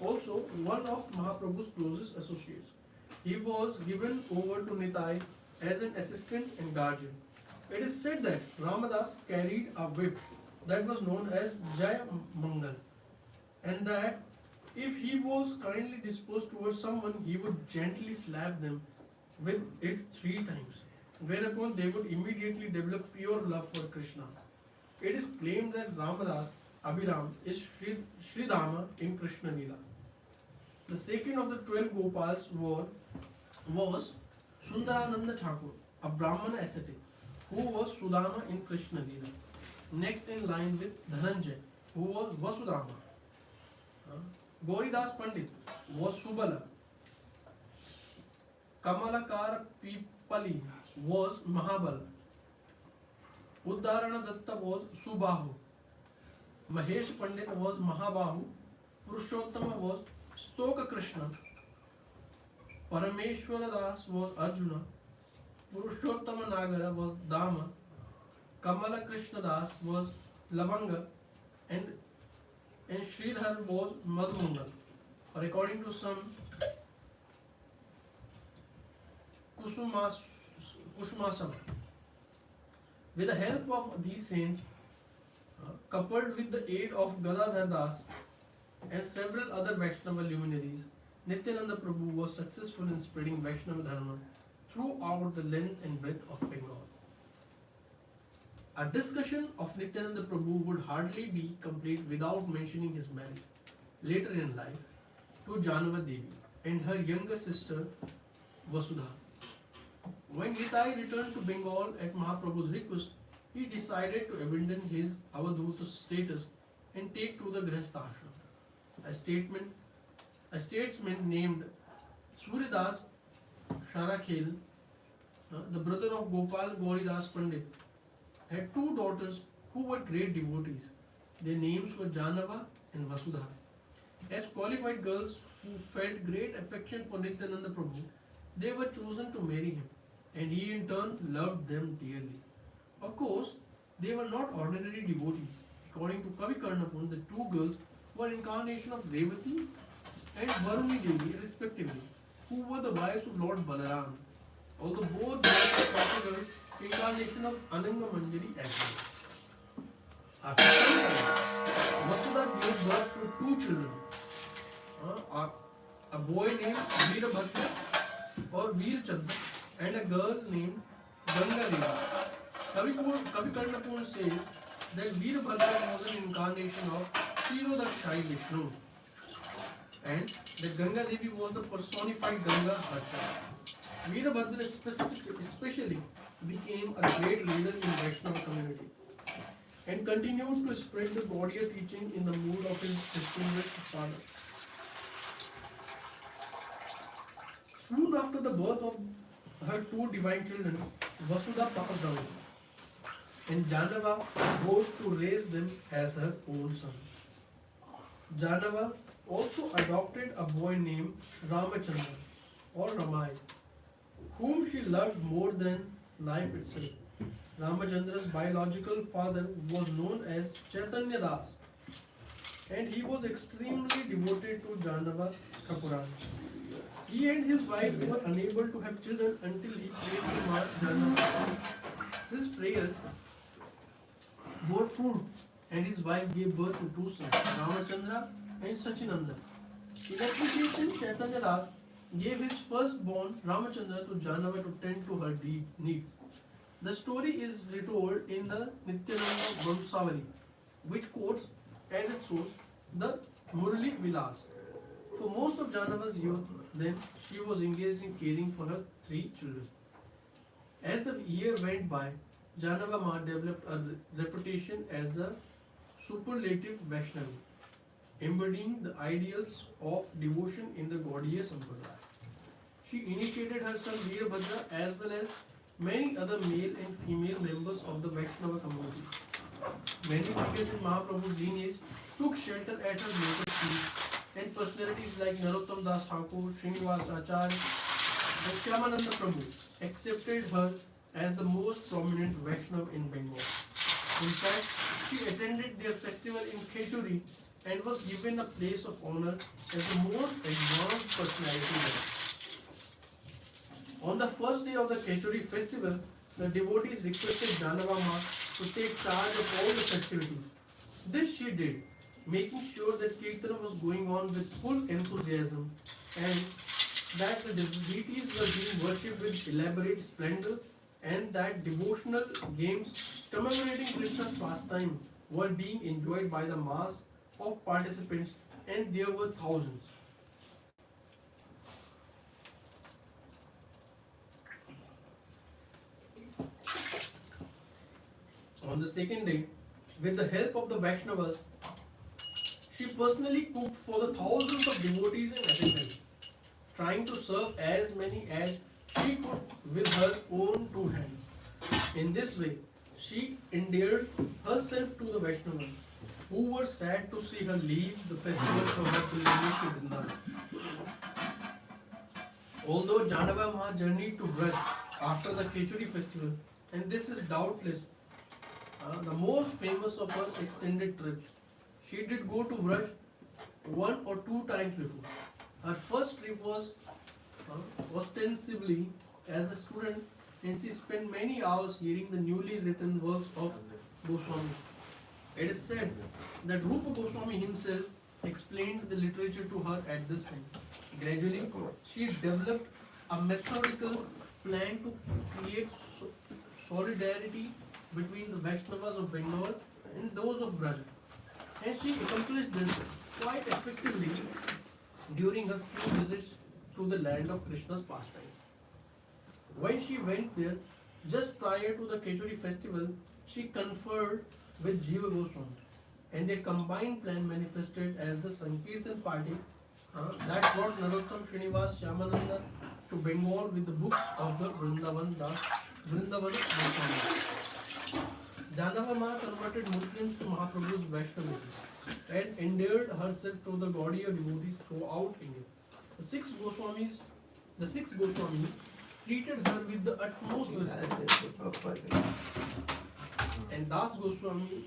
also one of Mahaprabhu's closest associates. He was given over to Nitai as an assistant and guardian. It is said that Ramadas carried a whip that was known as Jaya Mangal, and that if he was kindly disposed towards someone, he would gently slap them with it 3 times. whereupon they would immediately develop pure love for Krishna. It is claimed that Ramadas Abhiram is Sridhama in Krishna Lila. The second of the 12 Gopals was Sundarananda Thakur, a Brahmana ascetic, who was Sudama in Krishna Lila. Next in line with Dhananjay, who was Vasudama. Gauridas Pandit was Subala. Kamalakar Pipali was Mahabala. Uddharana Datta was Subahu. Mahesh Pandit was Mahabahu. Purushottama was Stoka Krishna. Parameshwara Das was Arjuna. Purushottama Nagara was Dama. Kamala Krishna Das was Lavanga. And Sridhar was Madhumangal. Or according to some Kusumasam. With the help of these saints, coupled with the aid of Gadadhar Das and several other Vaishnava luminaries, Nityananda Prabhu was successful in spreading Vaishnava Dharma throughout the length and breadth of Bengal. A discussion of Nityananda Prabhu would hardly be complete without mentioning his marriage later in life to Janava Devi and her younger sister Vasudha. When Nitai returned to Bengal at Mahaprabhu's request, he decided to abandon his Avadhuta status and take to the Grihastha ashram. A statesman named Suryadas Sharakhel, the brother of Gopal Gauridas Pandit, had two daughters who were great devotees. Their names were Janava and Vasudha. As qualified girls who felt great affection for Nityananda Prabhu, they were chosen to marry him, and he in turn loved them dearly. Of course, they were not ordinary devotees. According to Kavi Karnapur, the two girls were incarnation of Revati and Varuni Devi respectively, who were the wives of Lord Balaram, although both were possible incarnation of Ananga Manjari as well. After some time, Vasudha gave birth to two children, a boy named Veerabhadra or Veerchandra and a girl named Ganga Devi. Kavi Karnapur says that Veerabhadra was an incarnation of Kshirodakshai Vishnu and that Ganga Devi was the personified Ganga herself. Veerabhadra especially became a great leader in Vaishnava community and continued to spread the Gaudiya teaching in the mood of his distinguished father. Soon after the birth of her two divine children, Vasudha passed away, and Janava vowed to raise them as her own son. Janava also adopted a boy named Ramachandra or Ramai, whom she loved more than life itself. Ramachandra's biological father was known as Chaitanya Das, and he was extremely devoted to Janava Kapurani. He and his wife were unable to have children until he prayed to Ma Janava. His prayers bore fruit, and his wife gave birth to two sons, Ramachandra and Sachinanda. In appreciation, Chaitanya Das gave his firstborn Ramachandra to Janava to tend to her needs. The story is retold in the Nityananda Vamsavali, which quotes as its source the Murli Vilas. For most of Janava's youth, then, she was engaged in caring for her three children. As the year went by, Janava Ma developed a reputation as a superlative Vaishnavi, embodying the ideals of devotion in the Gaudiya Sampradaya. She initiated her son Veerabhadra as well as many other male and female members of the Vaishnava community. Many figures in Mahaprabhu's lineage took shelter at her lotus feet, and personalities like Narottam Das Thakur, Srinivas Acharya, and Shyamananda Prabhu accepted her as the most prominent Vaishnava in Bengal. In fact, she attended their festival in Khechuri and was given a place of honor as the most advanced personality there. On the first day of the Khechuri festival, the devotees requested Janava Ma to take charge of all the festivities. This she did, making sure that Kirtana was going on with full enthusiasm and that the deities were being worshipped with elaborate splendor and that devotional games commemorating Krishna's pastime were being enjoyed by the mass of participants, and there were thousands. On the second day, with the help of the Vaishnavas, she personally cooked for the thousands of devotees and attendants, trying to serve as many as she could with her own two hands. In this way, she endeared herself to the Vaishnavas, who were sad to see her leave the festival for her pilgrimage to Vrindavan. Although Janava Ma journeyed to Braj after the Kechuri festival, and this is doubtless the most famous of her extended trips, she did go to Braj one or two times before. Her first trip was ostensibly as a student, and she spent many hours hearing the newly written works of Goswami. It is said that Rupa Goswami himself explained the literature to her at this time. Gradually, she developed a methodical plan to create solidarity between the Vaishnavas of Bengal and those of Braj. And she accomplished this quite effectively during her few visits to the land of Krishna's pastime. When she went there, just prior to the Kechuri festival, she conferred with Jiva Goswami, and their combined plan manifested as the Sankirtan party that brought Narottam Srinivas Shyamananda to Bengal with the books of the Vrindavan Goswami. Janava Ma converted Muslims to Mahaprabhu's Vaishnavism and endeared herself to the gaudiya devotees throughout India. The six Goswamis treated her with the utmost respect, and Das Goswami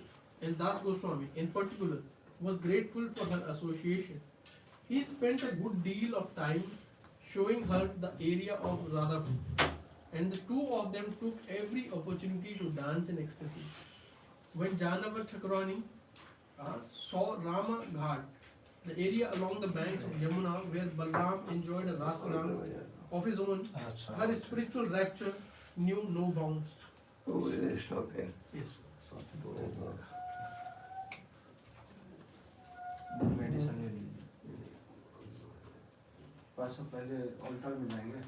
in particular was grateful for her association. He spent a good deal of time showing her the area of Radhapur, and the two of them took every opportunity to dance in ecstasy. When Janava Chakrani saw Rama Ghat, the area along the banks of Yamuna where Balram enjoyed a rasa dance of his own, her spiritual rapture knew no bounds. Oh, it is okay. Yes. Medicine ले लीजिए पास पहले alter मिलाएंगे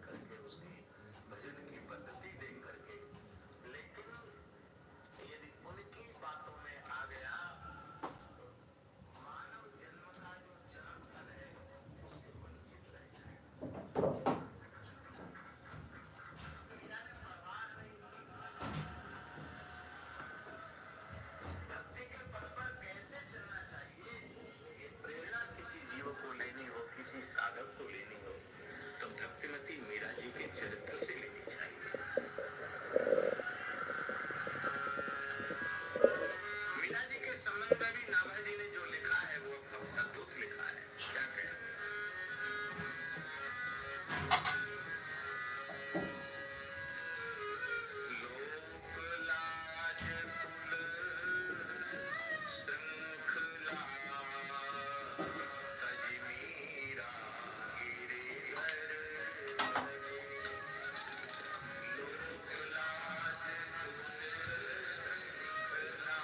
करके उसकी भजन की पद्धति देख करके, लेकिन यदि उनकी बातों में आ गया तो मानव जन्म का जो चरम फल है उससे वंचित रह जाएगा। मीरा ने परवाह नहीं की भक्ति के पथ पर कैसे चलना चाहिए। ये प्रेरणा किसी जीव को लेनी हो, किसी साधक को लेनी हो, तो भक्तिमती मीरा जी के चरित्र से लेनी चाहिए। मीरा जी के संबंध में भी नाभाजी ने जो लिखा है वो अद्भुत लिखा है। क्या कहें? लोक लाज कुल श्रृंखला तज मीरा गिरिधर लोक लाज कुल श्रृंखला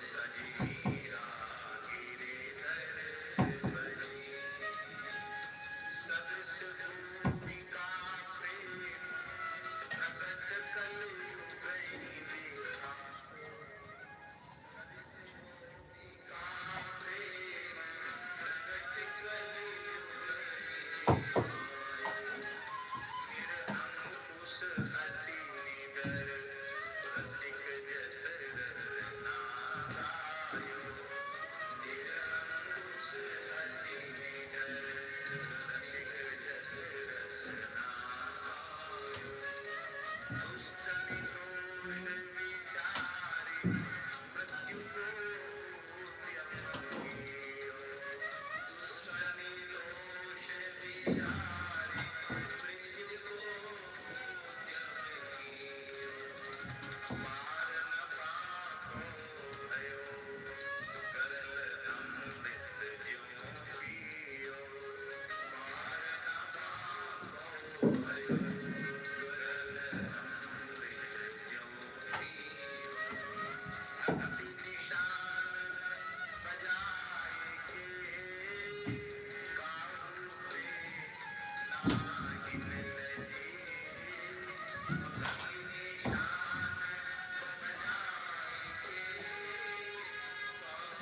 तज मीरा गिरिधर सदस भूमिका प्रेम प्रगट कल गई देखा भूमिका प्रेम प्रगट कल फिर अंकुश अति निडर रसिक जस रसना गायो फिर अंकुश अति निडर रसिक जस रसना गायो दुष्ट निर्दोष विचारी मृत्यु को त्यम कियो दुष्ट निर्दोष विचारी मृत्यु को त्यम कियो मार न पाको भयो करल अमृत ज्यों पियो मार न पाको भयो करल अमृत ज्यों पियो भक्ति निशान बजाए के काहू पे नाहिन लजी भक्ति निशान बजाए के काहू पे लोक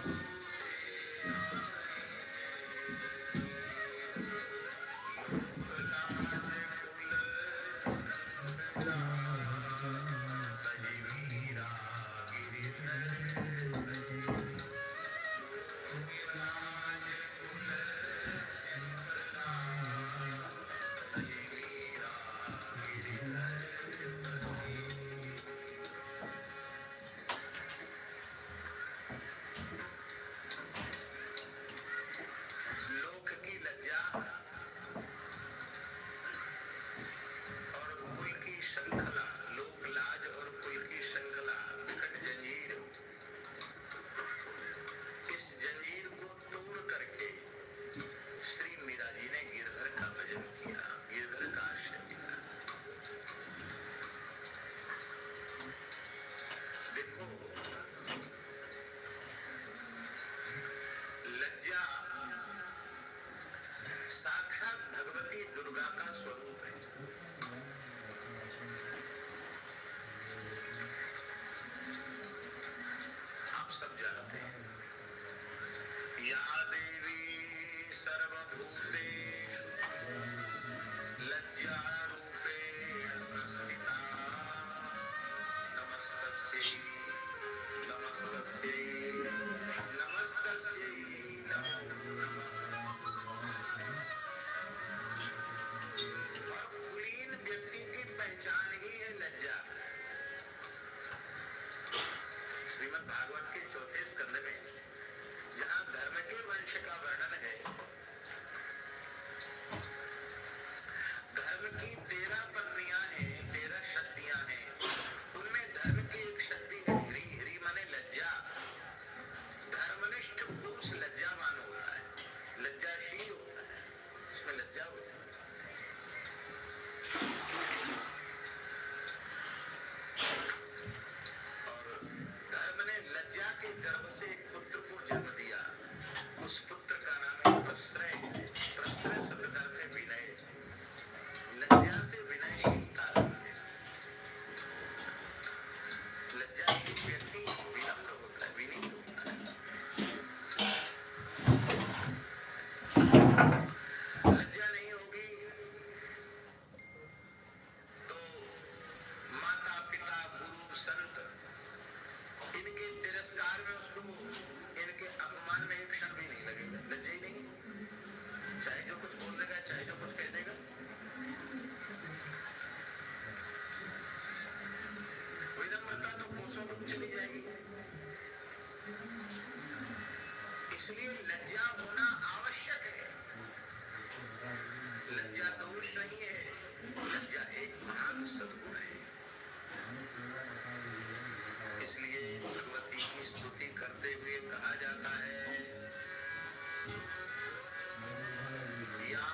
लाज कुल श्रृंखला तज मीरा गिरिधर लोक लाज कुल श्रृंखला तज मीरा गिरिधर लोक की लज्जा और कुल की श्रृंखला, लोक लाज और कुल की श्रृंखला, विकट जंजीर, इस जंजीर को तोड़ करके श्री मीरा जी ने गिरधर का भजन किया, गिरधर का आश्रय लिया। देखो, लज्जा साक्षात भगवती दुर्गा का स्वरूप है। आप सब जानते हैं, या देवी सर्वभूतेषु लज्जा रूपेण संस्थिता नमस्तस्यै नमस्तस्यै नमस्तस्यै नमो और कुलीन व्यक्ति की पहचान ही है लज्जा। श्रीमद् भागवत के चौथे स्कंद में जहाँ धर्म के वंश का वर्णन है, धर्म की 13 पत्नियां हैं, 13 शक्तियां हैं, उनमें धर्म की एक शक्ति है ह्री। ह्री माने लज्जा। धर्मनिष्ठ पुरुष लज्जावान होता है, लज्जाशील होता है, इसमें लज्जा होती है। और धर्म ने लज्जा के गर्भ से एक पुत्र को जन्म दिया, उस पुत्र का नाम है विनम्रता तो कोसों दूर चली जाएगी। इसलिए लज्जा होना आवश्यक है। लज्जा दोष नहीं है, लज्जा एक महान सद्गुण है। इसलिए भगवती की स्तुति करते हुए कहा जाता है, या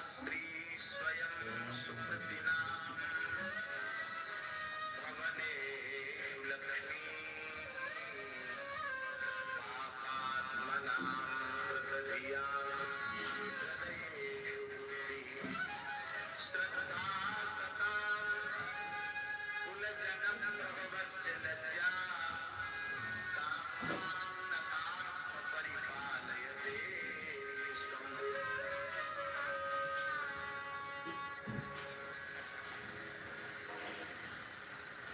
श्री स्वयं सुकृतिनाम भवनेषु लक्ष्मी पापात्मनां कृतधियां हृदयेषु बुद्धिः श्रद्धा सतां कुलजनप्रभवस्य लज्जा तां नतास्म परिपालयते स्वम्।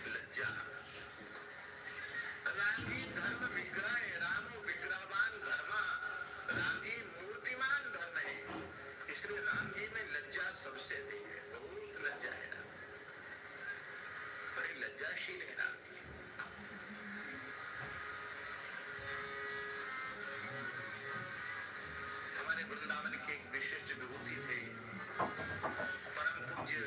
लज्जा राम जी धर्म विग्रह है, रामो विग्रहवान धर्म। राम जी मूर्तिमान धर्म है, इसलिए राम जी में लज्जा सबसे अधिक है। बहुत लज्जा है राम, बड़े लज्जाशील है राम जी। हमारे वृंदावन के एक विशिष्ट विभूति थे, परम पूज्य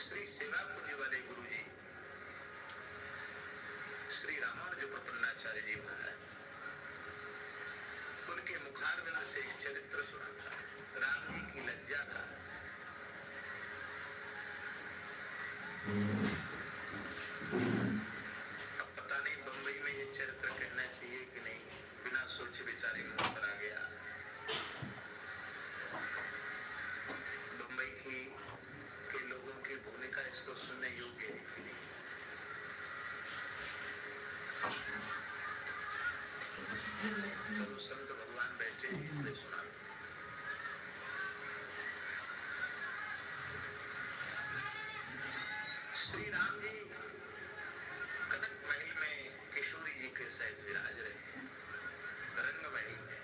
श्री सेवा पूज्य वाले गुरु जी श्री रामानुज प्रपन्नाचार्य जी महाराज। उनके मुखारविंद से एक चरित्र सुना था, राम जी की लज्जा का। अब पता नहीं बंबई में ये चरित्र कहना चाहिए कि नहीं, बिना सोचे विचारे मुंह पर आ गया। बंबई के लोगों की भूमिका इसको सुनने योग्य है कि नहीं? चलो संत भगवान बैठे हैं, इसलिए सुना। श्री राम जी कनक महल में किशोरी जी के सहित विराज रहे हैं, रंग महल में।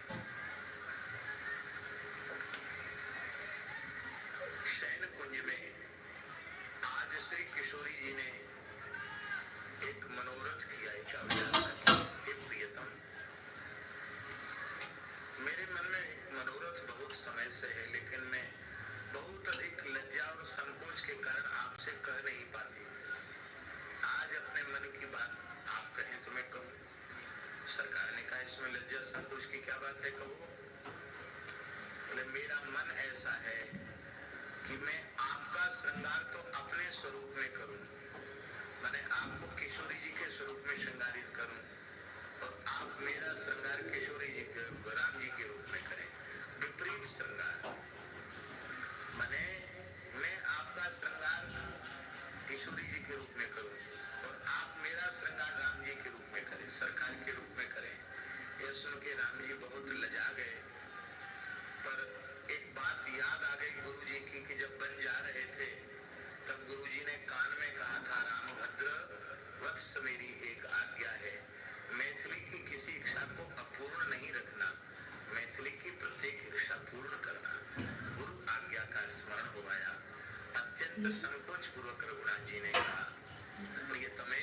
शयन कुंज में आज श्री किशोरी जी ने एक मनोरथ किया, एक अभिलाषा की, हे प्रियतम, मेरे मन में एक मनोरथ बहुत समय से है, लेकिन मैं बहुत अधिक लज्जा और संकोच के कारण आपसे कह नहीं पाती। आज अपने मन की बात आप कहें तो मैं कहूँ। सरकार ने कहा इसमें लज्जा संकोच की क्या बात है, कहो। बोले मेरा मन ऐसा है कि मैं आपका श्रृंगार तो अपने स्वरूप में करूं, मैंने आपको किशोरी जी के स्वरूप में श्रृंगारित करूं, और आप मेरा श्रृंगार किशोरी जी के, राम जी के रूप में करें। विपरीत श्रृंगार, मैंने मैं आपका श्रृंगार किशोरी जी के रूप में करूं और आप मेरा श्रृंगार राम जी के रूप में करें, सरकार के रूप में करें। यह सुन के राम जी बहुत लजा गए, पर एक बात याद आ गई गुरु जी की कि जब बन जा रहे थे तब गुरु जी ने कान में कहा था, रामभद्र वत्स मेरी एक आज्ञा है, मैथिली की किसी इच्छा को अपूर्ण नहीं रखना, मैथिली की प्रत्येक इच्छा पूर्ण करना। गुरु आज्ञा का स्मरण हो आया। अत्यंत संकोच पूर्वक रघुनाथ जी ने कहा, प्रियतमे,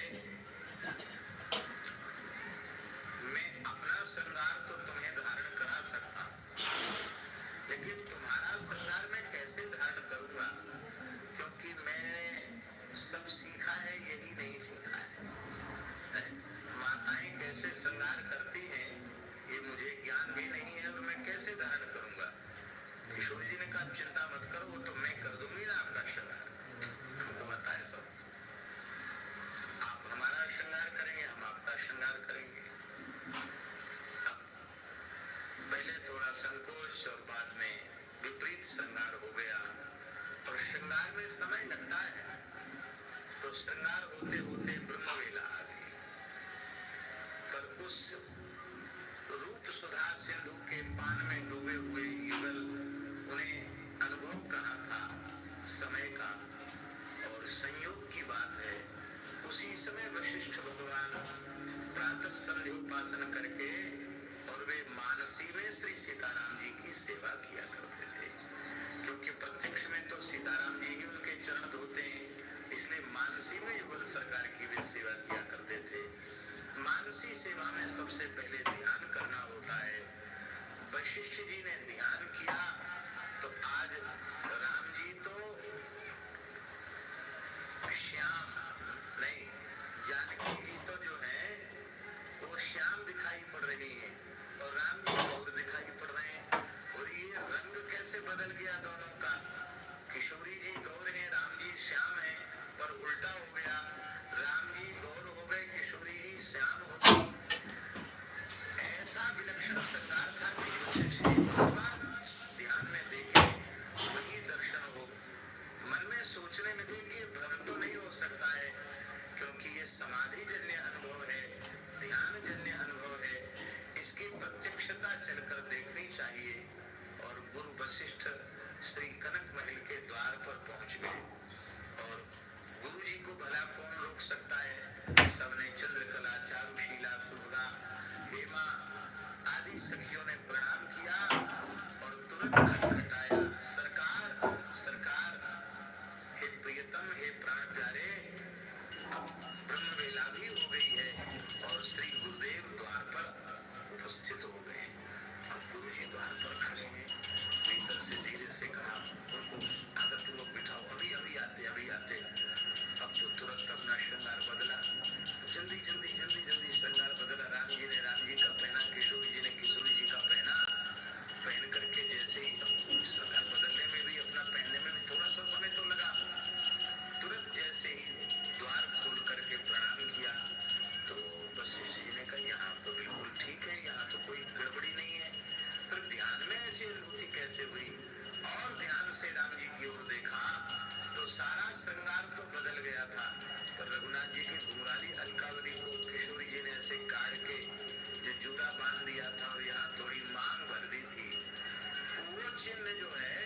मैं अपना श्रृंगार तो तुम्हें धारण करा सकता, लेकिन तुम्हारा श्रृंगार मैं कैसे धारण करूंगा, क्योंकि मैंने सब सीखा है, यही नहीं सीखा है। माताएं कैसे श्रृंगार करती हैं ये मुझे ज्ञान भी नहीं है, और मैं कैसे धारण करूंगा। किशोर जी ने कहा चिंता मत करो, वो तो मैं कर दूंगी ना आपका श्रृंगार, हमको बताए सब। आप हमारा श्रृंगार करेंगे, हम आपका श्रृंगार करेंगे। अब पहले थोड़ा संकोच और बाद में विपरीत श्रृंगार हो गया, और श्रृंगार में समय लगता है, तो श्रृंगार होते होते ब्रह्मवेला आ गई। पर उस रूप सुधा सिंधु के पान में डूबे हुए युगल उन्हें अनुभव कहा था समय का, और संयोग की बात है उसी समय वशिष्ठ भगवान प्रातः संध्योपासन करके और वे मानसी में श्री सीताराम जी की सेवा किया करते थे, क्योंकि प्रत्यक्ष में तो सीताराम जी ही उनके चरण धोते हैं, इसलिए मानसी में सेवा में सबसे पहले ध्यान करना होता है। वशिष्ठ जी ने ध्यान किया तो आज राम जी तो श्याम नहीं, जानकी जी तो जो है वो श्याम दिखाई पड़ रही है और राम जी गौर दिखाई पड़ रहे हैं। और ये रंग कैसे बदल गया दोनों का। किशोरी जी गौर है, राम जी श्याम है, पर उल्टा हो गया। राम जी गौर हो गए, किशोरी जी श्याम हो गई। ऐसा विलक्षण श्रृंगार था कि वशिष्ठ जी ध्यान में देखे वही दर्शन हो। मन में सोचने लगे कि ये भ्रम तो नहीं हो सकता है, क्योंकि ये समाधि जन्य अनुभव है, ध्यान जन्य अनुभव है, इसकी प्रत्यक्षता चलकर देखनी चाहिए। और गुरु वशिष्ठ श्री कनक महल के द्वार पर पहुंच गए और गुरु जी को भला कौन रोक सकता है। सबने चंद्रकला, चारुशीला, सुभगा, हेमा आदि सखियों ने प्रणाम किया और तुरंत खटखटाया, सरकार सरकार, हे प्रियतम, हे प्राण प्यारे, अब ब्रह्म वेला भी हो गई है और श्री गुरुदेव द्वार पर उपस्थित हो गए। अब गुरु जी द्वार पर खड़े हैं। भीतर से धीरे से कहा, उनको आदरपूर्वक बिठाओ, अभी अभी आते अभी आते। अब तो तुरंत अपना श्रृंगार बदला, जल्दी जल्दी जल्दी जल्दी श्रृंगार बदला। राम जी ने राम जी का पहना, किशोरी जी ने किशोरी जी का पहना, पहन करके जैसे ही श्रृंगार बदलने में भी, अपना पहनने में भी थोड़ा सा समय तो लगा। तुरंत जैसे ही द्वार खोल करके प्रणाम किया तो वशिष्ठ जी ने कहा, यहाँ तो बिल्कुल ठीक है, यहाँ तो कोई गड़बड़ी नहीं है, पर ध्यान में ऐसी अनुभूति कैसे हुई। और ध्यान से राम जी की ओर देखा तो सारा श्रृंगार तो बदल गया था, पर रघुनाथ जी की घुंघराली अलकावली को किशोरी जी ने ऐसे काट के जो जूड़ा बांध दिया था और यहाँ थोड़ी मांग भर दी थी, वो चिन्ह जो है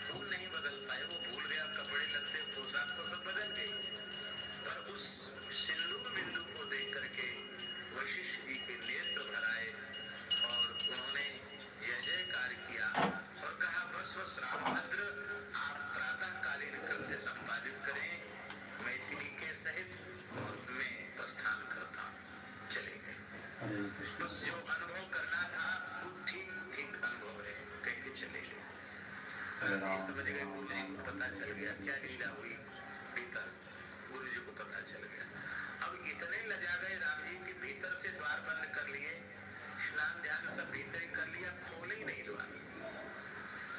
वो नहीं बदल पाए। वो भूल गया, कपड़े लत्ते पोशाक तो सब बदल गई, पर उस सिंदूर बिंदु को देख करके वशिष्ठ जी के नेत्र भर आए और उन्होंने जय जयकार किया और कहा, बस बस रामभद्र, आप प्रातःकालीन कृत्य संपादित करें मैथिली के सहित और मैं प्रस्थान करता हूँ। चले गए। बस जो अनुभव करना था वो ठीक ठीक अनुभव है, कह के चले गए। समझ गए, गुरु जी को पता चल गया क्या लीला हुई भीतर, गुरु जी को पता चल गया। अब इतने लजा गए राम जी के, भीतर से द्वार बंद कर लिए, स्नान ध्यान सब भीतर ही कर लिया, खोले ही नहीं द्वार।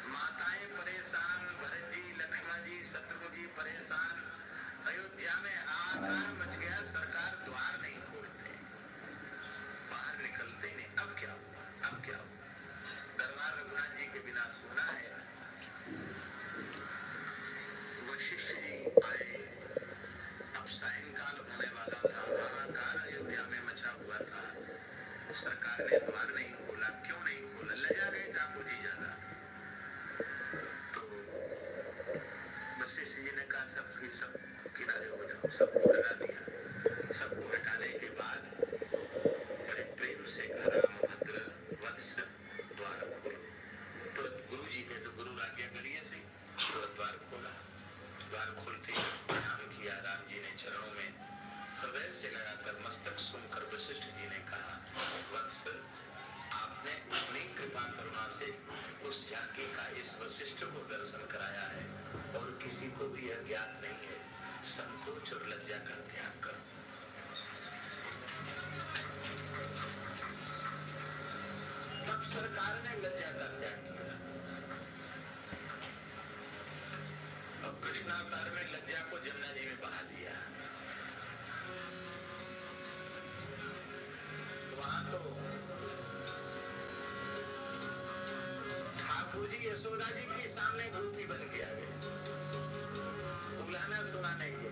माताएं परेशान, भरत जी, लक्ष्मण जी, शत्रुघ्न जी परेशान, अयोध्या में हाहाकार मच गया, सरकार द्वार नहीं खोलते, बाहर निकलते नहीं। अब क्या हुआ, अब क्या हुआ। दरबार रघुनाथ जी के बिना सुना है। वशिष्ठ जी आए, अब सायंकाल होने वाला था, हाहाकार अयोध्या में मचा हुआ था। सरकार ने द्वार नहीं खोला, क्यों नहीं खोला, लजा गए ठाकुर जी ज्यादा। तो वशिष्ठ जी ने कहा, सब किनारे हो जाओ, सबको हटा दिया। सबको हटाने के बाद बड़े प्रेम से कहा, रामभद्र वत्स, द्वार खोलो। तुरंत गुरु जी ने तो गुरु राज्ञा करिए से तुरंत द्वार खोला। द्वार खोलते ही प्रणाम किया, राम जी ने चरणों में हृदय से लगाकर मस्तक सुनकर वशिष्ठ जी ने कहा, वत्स, आपने अपनी कृपा करुणा से उस झांकी का इस वशिष्ठ को दर्शन कराया है और किसी को भी यह ज्ञात नहीं है, संकोच और लज्जा का त्याग करो। तब सरकार ने लज्जा का त्याग किया। अब कृष्णावतार में लज्जा को जमुना जी में बहा दिया। वहां तो ठाकुर जी यशोदा जी के सामने गोपी बन के आ गए, बुलाना सुनाने के।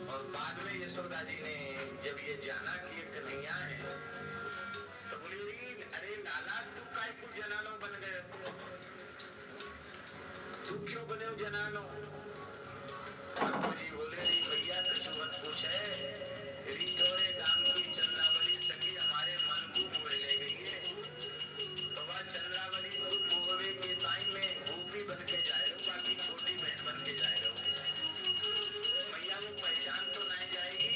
और बाद में यशोदा जी ने जब ये जाना कि ये कन्हैया है, तो बोली, अरे लाला, तू काय क्यों जनानो बन गए, तू क्यों बने हो जनानो। ठाकुर जी बोले, भैया कुछ मत पूछे, रिटोरे गांव की चंद्रावली सखी हमारे मन को मोह ले गई है, तो वह चंद्रावली को मोहवे के टाइम में गोपी बन के जाए रहो, बाकी छोटी बहन बन के जाए रहो। भैया वो पहचान तो नहीं जाएगी,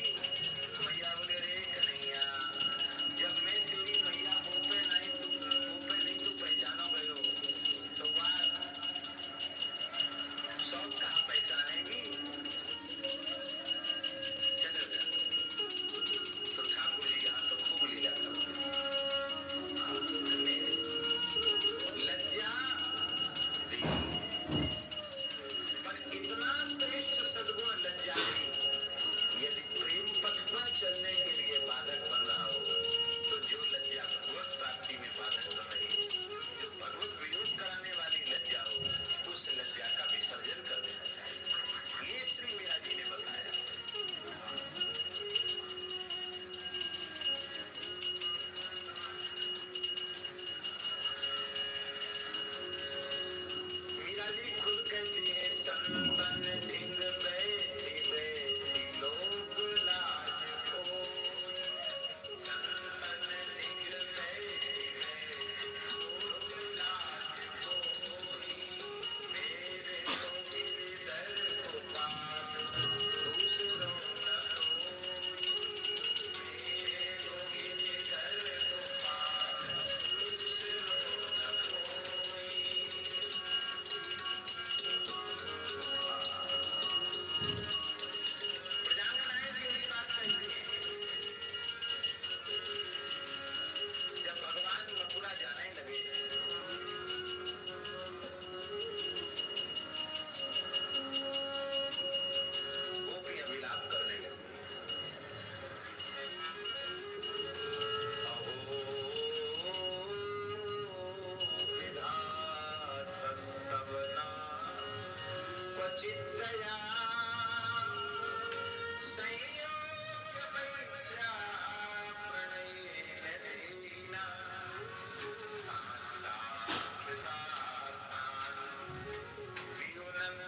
चित्तया संयोग मैत्र्या प्रणयेना कामश्चामृतात्मान् वियुनं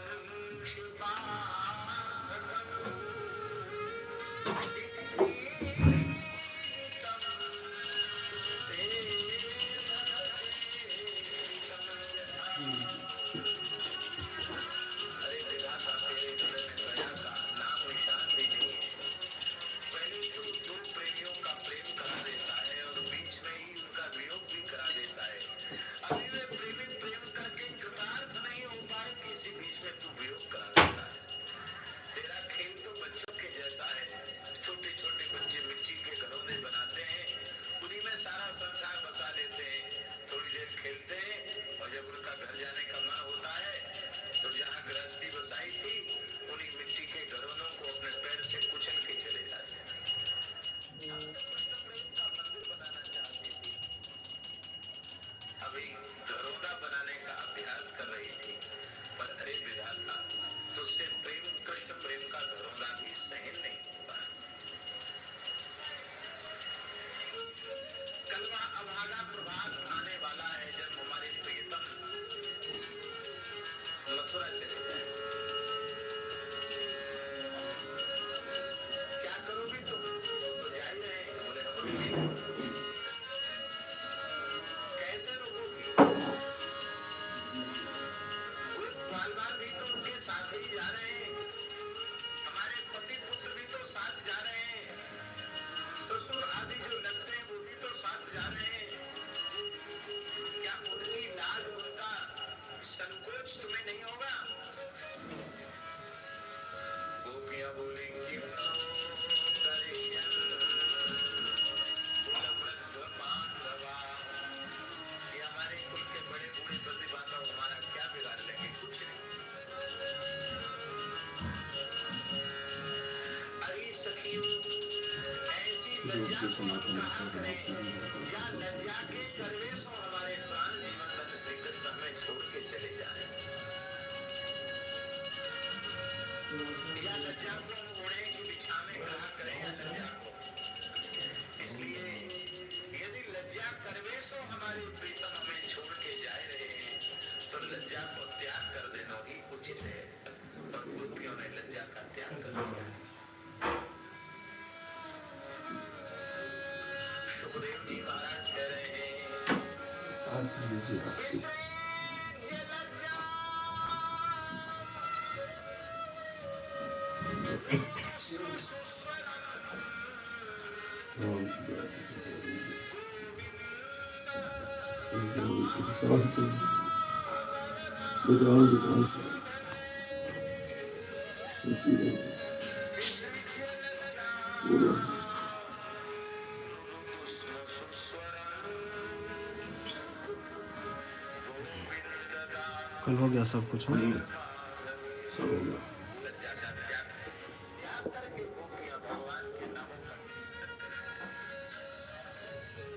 कल हो गया सब कुछ।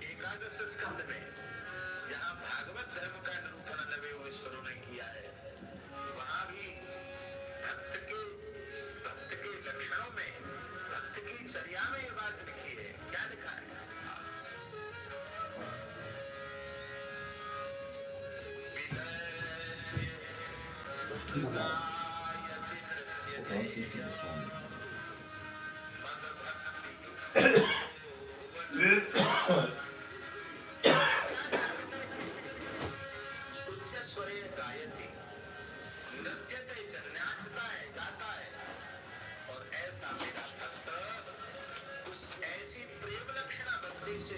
एकादश स्कंद में जहाँ भागवत धर्म का निरूपण नवेश्वरों ने किया है, वहाँ भी भक्त के लक्षणों में, भक्त की चर्या में ये बात लिखी है। क्या लिखा है?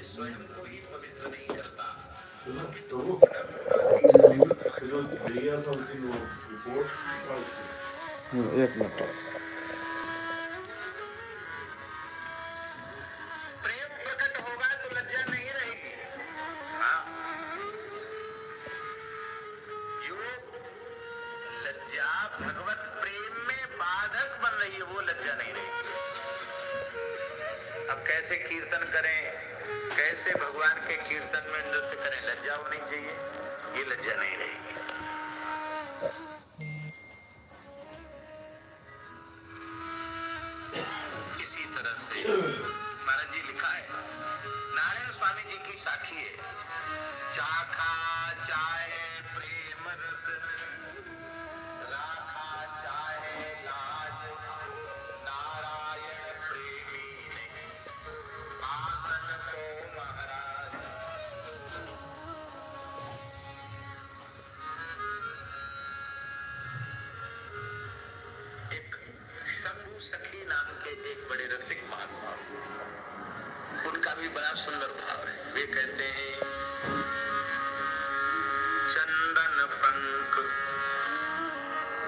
स्वयं को ही पवित्र नहीं करता। एक मिनट। प्रेम प्रकट होगा तो लज्जा नहीं रहेगी। हाँ, जो लज्जा भगवत प्रेम में बाधक बन रही है वो लज्जा नहीं रहेगी। अब कैसे कीर्तन करें, कैसे भगवान के कीर्तन में नृत्य करें, लज्जा होनी चाहिए, ये लज्जा नहीं रहेगी। साखी है। चाखा चाहे प्रेम रस, राखा चाहे लाज, नारायण प्रेमी नहीं आंगन को महाराज। एक शंभु सखी नाम के एक बड़े रसिक महात्मा, उनका भी बड़ा सुंदर भाव है। वे कहते हैं, चंदन पंख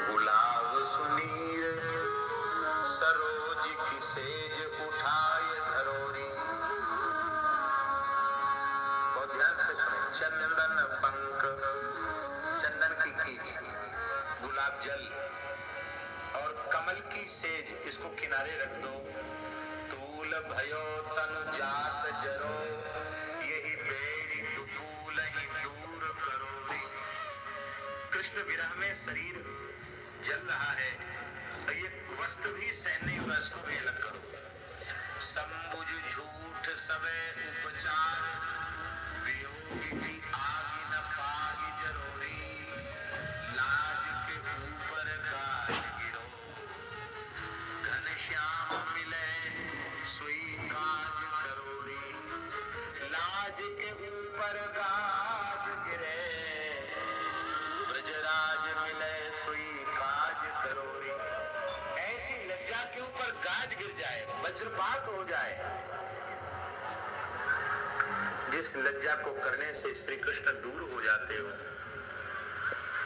गुलाब सुनीर, सरोज की सेज उठाए धरोरी। बहुत ध्यान से सुने। चंदन पंख, चंदन की कीच, गुलाब जल और कमल की सेज, इसको किनारे रख दो। तूल भयो तनु जात जरो, यही बेरी दुकूल ही दूर करो रे। कृष्ण विरह में शरीर जल रहा है, तो ये वस्त्र भी सहन नहीं हुआ, इसको भी अलग करो। संबुझ झूठ सबे उपचार, वियोग की आग न पागी जरोरी। लाज के ऊपर गाज गिरो, घनश्याम मिले सुई काज करोरी। लाज के ऊपर गाज गिरे, ब्रजराज मिले सुई काज करोरी। ऐसी लज्जा के ऊपर गाज गिर जाए, वज्रपात हो जाए, जिस लज्जा को करने से श्री कृष्ण दूर हो जाते हो,